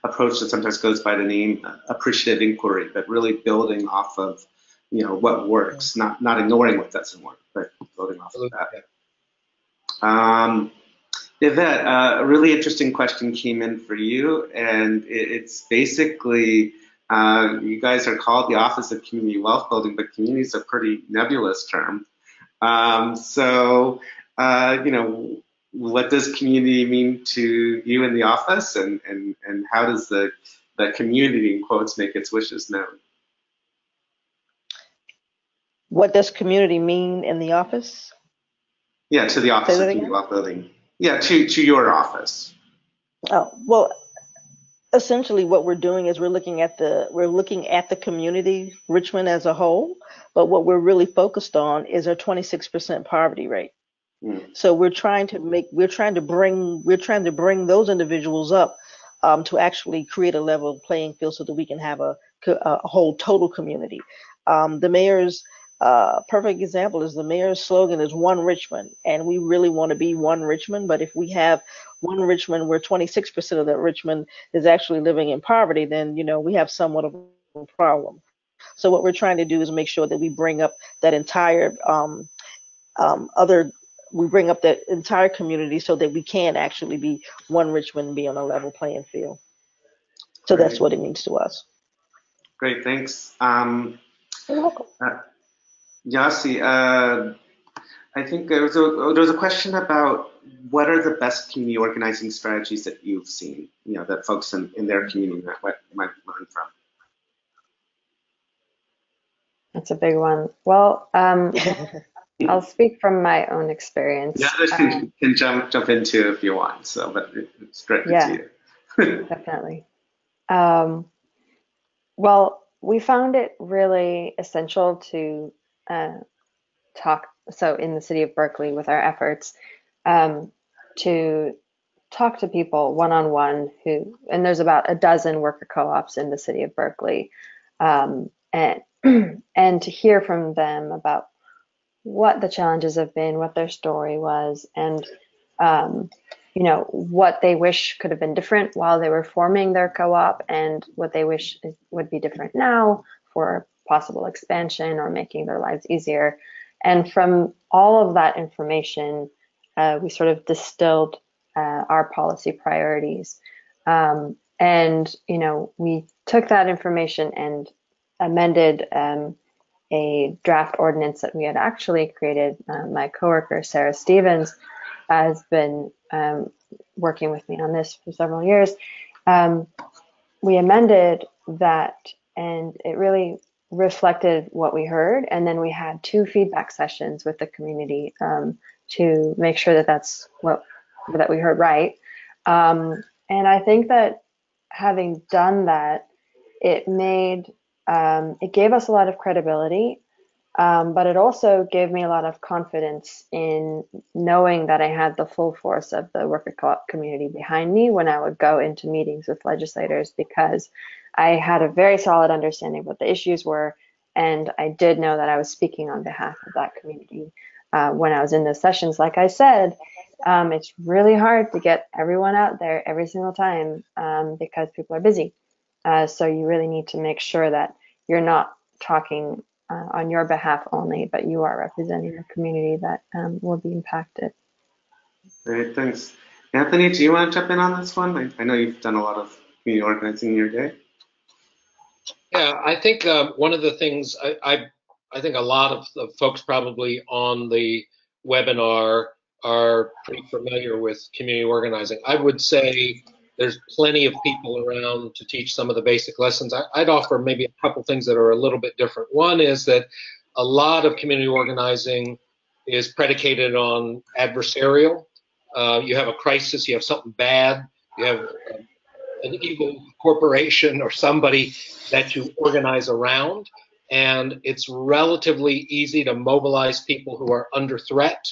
approach that sometimes goes by the name appreciative inquiry, but really building off of, what works, not ignoring what doesn't work, but building off of that. Yvette, a really interesting question came in for you, and it's basically, you guys are called the Office of Community Wealth Building, but community is a pretty nebulous term. What does community mean to you in the office, and how does the community, in quotes, make its wishes known? What does community mean in the office? Yeah, to the Office of Community Wealth Building. Yeah, to your office. Oh, well, essentially what we're doing is we're looking at the community, Richmond as a whole, but what we're really focused on is our 26% poverty rate. So we're trying to bring those individuals up to actually create a level playing field so that we can have a whole total community. The mayor's perfect example is the mayor's slogan is One Richmond, and we really want to be one Richmond. But if we have one Richmond where 26% of that Richmond is actually living in poverty, then we have somewhat of a problem. So what we're trying to do is make sure that we bring up that entire that entire community so that we can actually be one Richmond and be on a level playing field. So that's what it means to us. Great, thanks. You're welcome. Yasi, I think there was a question about what are the best community organizing strategies that you've seen, that folks in their community might learn from. That's a big one. Well, I'll speak from my own experience. The others can jump into if you want. So, but it's great to see you. Definitely. Well, we found it really essential to talk, so in the city of Berkeley with our efforts, to talk to people one-on-one who, and there's about a dozen worker co-ops in the city of Berkeley, and and to hear from them about what the challenges have been, what their story was, and what they wish could have been different while they were forming their co-op, and what they wish would be different now for possible expansion or making their lives easier. And from all of that information, we sort of distilled our policy priorities. And we took that information and amended a draft ordinance that we had actually created. My coworker, Sarah Stevens, has been working with me on this for several years. We amended that, and it really reflected what we heard. And then we had 2 feedback sessions with the community to make sure that that we heard right. And I think that having done that, it gave us a lot of credibility, but it also gave me a lot of confidence in knowing that I had the full force of the worker co-op community behind me when I would go into meetings with legislators, because I had a very solid understanding of what the issues were, and I did know that I was speaking on behalf of that community when I was in those sessions. Like I said, it's really hard to get everyone out there every single time because people are busy. So you really need to make sure that you're not talking on your behalf only, but you are representing a community that will be impacted. Great, thanks. Anthony, do you want to jump in on this one? I know you've done a lot of community organizing in your day. Yeah, I think one of the things I think a lot of the folks probably on the webinar are pretty familiar with community organizing. I would say there's plenty of people around to teach some of the basic lessons. I'd offer maybe a couple things that are a little bit different. One is that a lot of community organizing is predicated on adversarial. You have a crisis, you have something bad, you have an evil corporation or somebody that you organize around, and it's relatively easy to mobilize people who are under threat.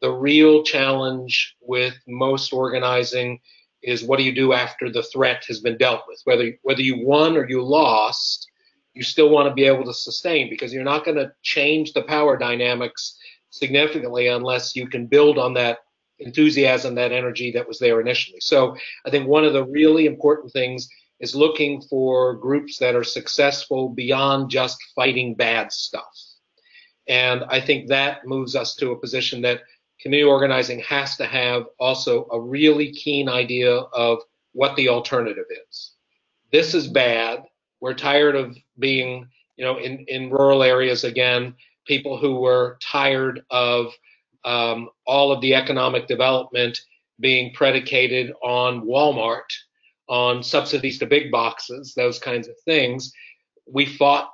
The real challenge with most organizing is, what do you do after the threat has been dealt with? Whether you won or you lost, you still want to be able to sustain, because you're not going to change the power dynamics significantly unless you can build on that enthusiasm, that energy that was there initially. So I think one of the really important things is looking for groups that are successful beyond just fighting bad stuff. And I think that moves us to a position that community organizing has to have also a really keen idea of what the alternative is. This is bad. We're tired of being, in rural areas, again, people who were tired of all of the economic development being predicated on Walmart, on subsidies to big boxes, those kinds of things. We fought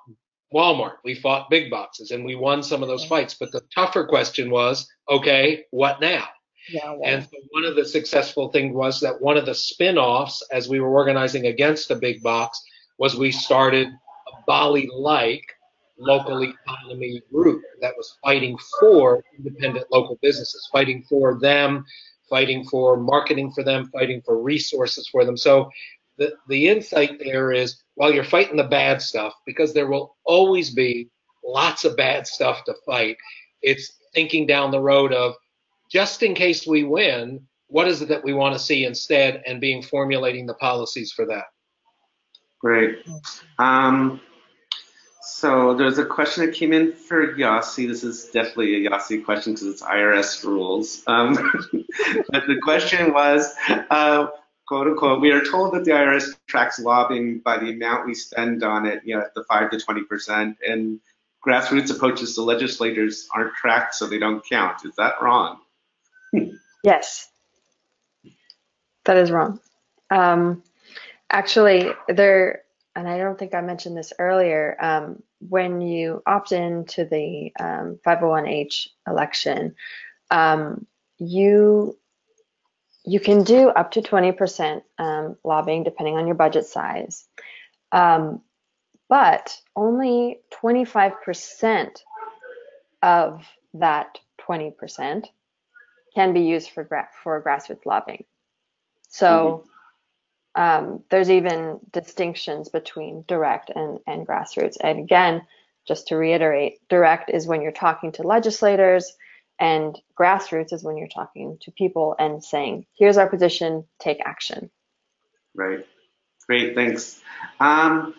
Walmart, we fought big boxes, and we won some of those fights. But the tougher question was, okay, what now? Yeah, wow. And so one of the successful things was that one of the spin-offs, as we were organizing against the big box, was we started a Bali-like local economy group that was fighting for independent local businesses, fighting for them, fighting for marketing for them, fighting for resources for them. So the insight there is, while you're fighting the bad stuff, because there will always be lots of bad stuff to fight, it's thinking down the road of, just in case we win, what is it that we want to see instead, and formulating the policies for that. Great. So there's a question that came in for Yossi. This is definitely a Yossi question because it's IRS rules. But the question was, quote unquote, we are told that the IRS tracks lobbying by the amount we spend on it, at the 5 to 20%, and grassroots approaches to legislators aren't tracked, so they don't count. Is that wrong? Yes, that is wrong. Actually, and I don't think I mentioned this earlier, when you opt into the 501H election, you you can do up to 20% lobbying depending on your budget size, but only 25% of that 20% can be used for grassroots lobbying. So there's even distinctions between direct and grassroots. And again, just to reiterate, direct is when you're talking to legislators, and grassroots is when you're talking to people and saying, here's our position, take action. Right. Great, thanks. Well,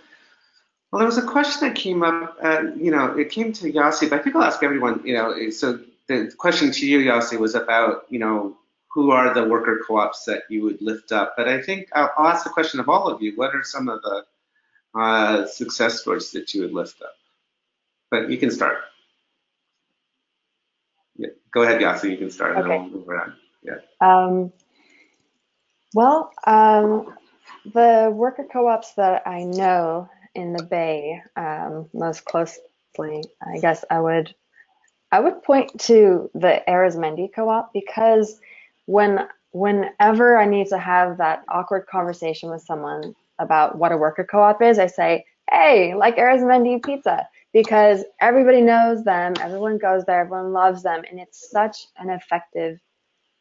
there was a question that came up, it came to Yasi, but I think I'll ask everyone, so the question to you, Yasi, was about, who are the worker co-ops that you would lift up? But I think I'll ask the question of all of you. What are some of the success stories that you would lift up? But you can start. Yeah. Go ahead, Yasi, you can start, and then we'll move around. Yeah. Well, the worker co-ops that I know in the Bay most closely, I guess I would point to the Arizmendi co-op, because whenever I need to have that awkward conversation with someone about what a worker co-op is, I say, hey, like Arizmendi pizza, because everybody knows them, everyone goes there, everyone loves them, and it's such an effective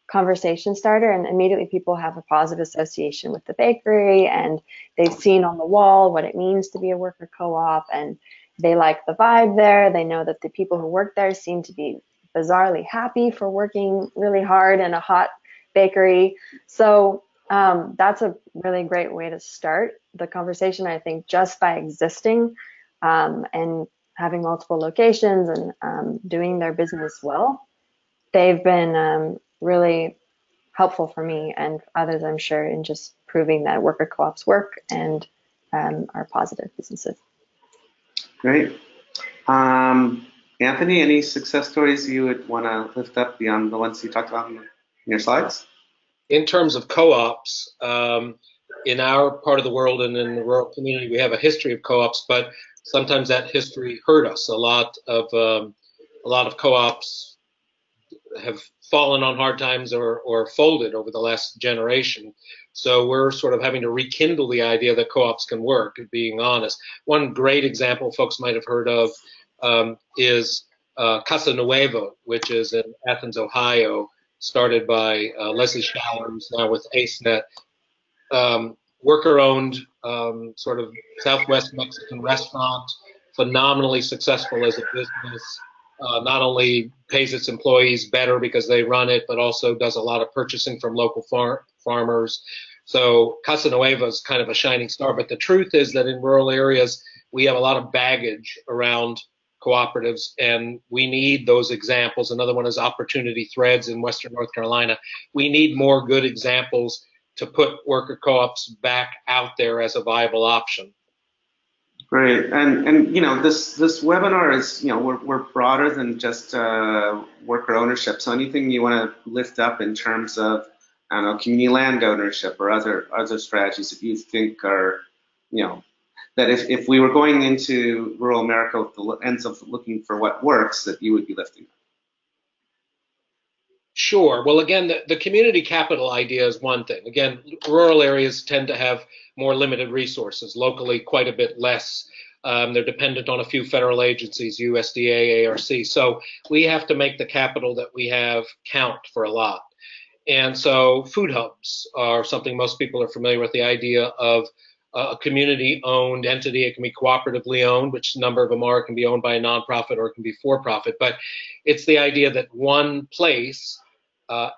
conversation starter, and immediately people have a positive association with the bakery, and they've seen on the wall what it means to be a worker co-op, and they like the vibe there. They know that the people who work there seem to be bizarrely happy for working really hard in a hot bakery. So that's a really great way to start the conversation, I think, just by existing and having multiple locations and doing their business well. They've been really helpful for me and others, I'm sure, in just proving that worker co-ops work and are positive businesses. Great. Anthony, any success stories you would want to lift up beyond the ones you talked about in your slides? In terms of co-ops, in our part of the world and in the rural community, we have a history of co-ops, but sometimes that history hurt us. A lot of co-ops have fallen on hard times or folded over the last generation. So we're sort of having to rekindle the idea that co-ops can work, being honest. One great example folks might have heard of is Casa Nueva, which is in Athens, Ohio, started by Leslie Showers, now with AceNet. Worker-owned sort of Southwest Mexican restaurant, phenomenally successful as a business. Not only pays its employees better because they run it, but also does a lot of purchasing from local farmers. So Casa Nueva is kind of a shining star. But the truth is that in rural areas, we have a lot of baggage around cooperatives, and we need those examples. Another one is Opportunity Threads in Western North Carolina. We need more good examples to put worker co-ops back out there as a viable option. Great, and this webinar is we're broader than just worker ownership. So anything you want to lift up in terms of community land ownership or other strategies that you think are that if we were going into rural America with the ends of looking for what works, that you would be lifting up. Sure. Well, again, the community capital idea is one thing. Again, rural areas tend to have more limited resources, locally quite a bit less. They're dependent on a few federal agencies, USDA, ARC. So we have to make the capital that we have count for a lot. And so food hubs are something most people are familiar with, the idea of a community-owned entity. It can be cooperatively owned, which a number of them are. It can be owned by a nonprofit or it can be for-profit. But it's the idea that one place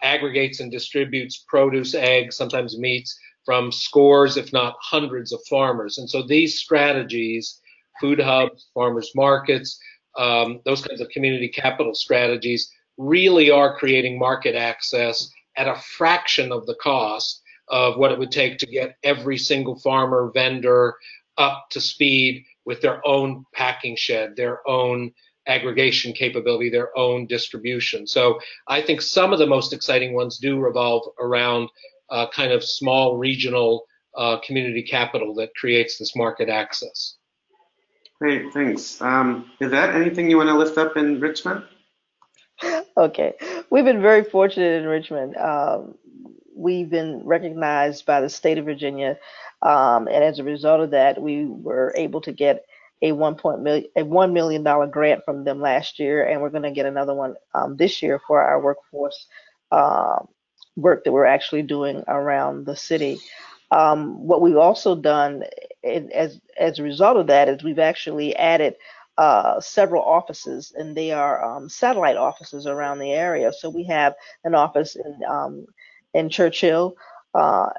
aggregates and distributes produce, eggs, sometimes meats, from scores, if not hundreds of farmers. And so these strategies, food hubs, farmers markets, those kinds of community capital strategies really are creating market access at a fraction of the cost of what it would take to get every single farmer, vendor up to speed with their own packing shed, their own aggregation capability, their own distribution. So I think some of the most exciting ones do revolve around kind of small regional community capital that creates this market access. Great, thanks. Yvette, anything you want to lift up in Richmond? Okay, we've been very fortunate in Richmond. we've been recognized by the state of Virginia, and as a result of that, we were able to get a $1 million grant from them last year, and we're going to get another one this year for our workforce work that we're actually doing around the city. What we've also done as a result of that is we've actually added several offices, and they are satellite offices around the area. So we have an office in Churchill,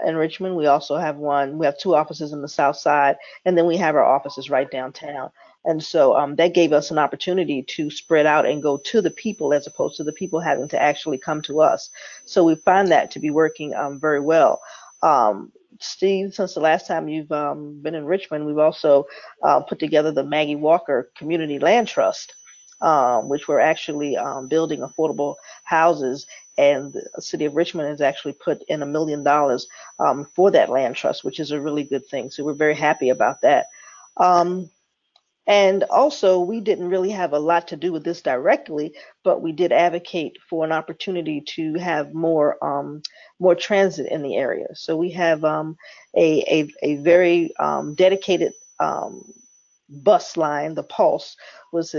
in Richmond. We also have one. We have two offices in the South Side, and then we have our offices right downtown. And so that gave us an opportunity to spread out and go to the people as opposed to the people having to actually come to us. So we find that to be working very well. Steve, since the last time you've been in Richmond, we've also put together the Maggie Walker Community Land Trust, which we're actually building affordable houses, and the city of Richmond has actually put in $1 million for that land trust, which is a really good thing. So we're very happy about that. And also, we didn't really have a lot to do with this directly, but we did advocate for an opportunity to have more transit in the area. So we have a very dedicated bus line, the Pulse, which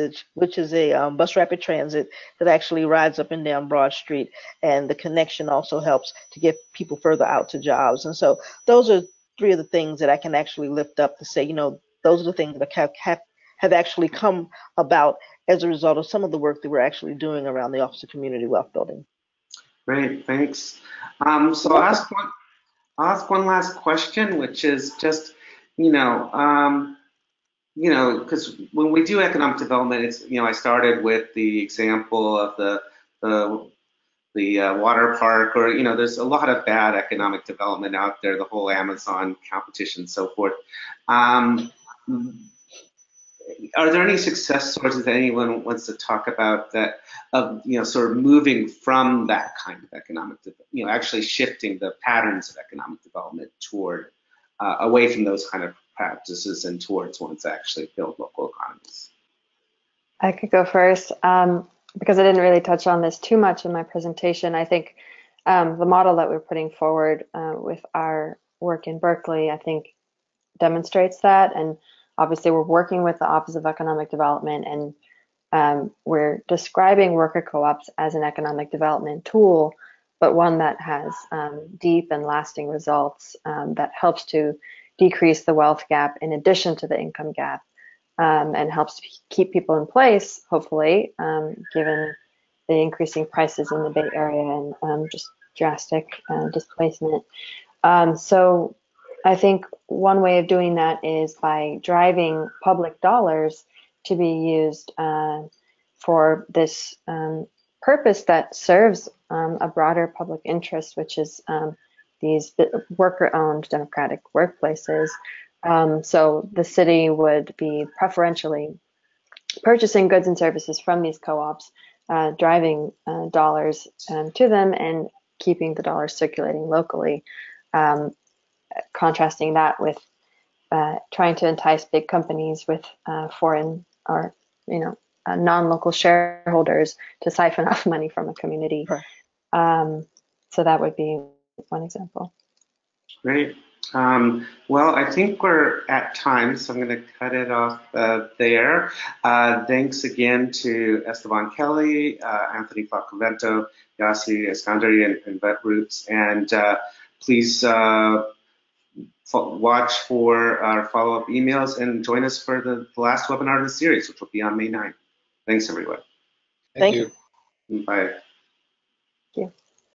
is a bus rapid transit that actually rides up and down Broad Street, and the connection also helps to get people further out to jobs. And so those are three of the things that I can actually lift up to say, you know, those are the things that have actually come about as a result of some of the work that we're actually doing around the Office of Community Wealth Building. Great, thanks. So I'll ask one last question, which is just, because when we do economic development, it's, I started with the example of the water park, or, there's a lot of bad economic development out there, the whole Amazon competition, so forth. Are there any success stories that anyone wants to talk about that of, sort of moving from that kind of economic, actually shifting the patterns of economic development toward, away from those kind of practices and towards ones that actually build local economies? I could go first because I didn't really touch on this too much in my presentation. I think the model that we're putting forward with our work in Berkeley, I think, demonstrates that. And obviously, we're working with the Office of Economic Development, and we're describing worker co-ops as an economic development tool, but one that has deep and lasting results that helps to decrease the wealth gap in addition to the income gap, and helps keep people in place, hopefully, given the increasing prices in the Bay Area and just drastic displacement. So I think one way of doing that is by driving public dollars to be used for this purpose that serves a broader public interest, which is these worker-owned democratic workplaces. So the city would be preferentially purchasing goods and services from these co-ops, driving dollars to them and keeping the dollars circulating locally. Contrasting that with trying to entice big companies with foreign or non-local shareholders to siphon off money from a community. Right. So that would be one example. Great. Well, I think we're at time, so I'm going to cut it off there. Thanks again to Esteban Kelly, Anthony Falcovento, Yasi Eskandari, and Vet Roots, and please watch for our follow-up emails and join us for the last webinar in the series, which will be on May 9th. Thanks, everyone. Thank you. Bye. Thank you.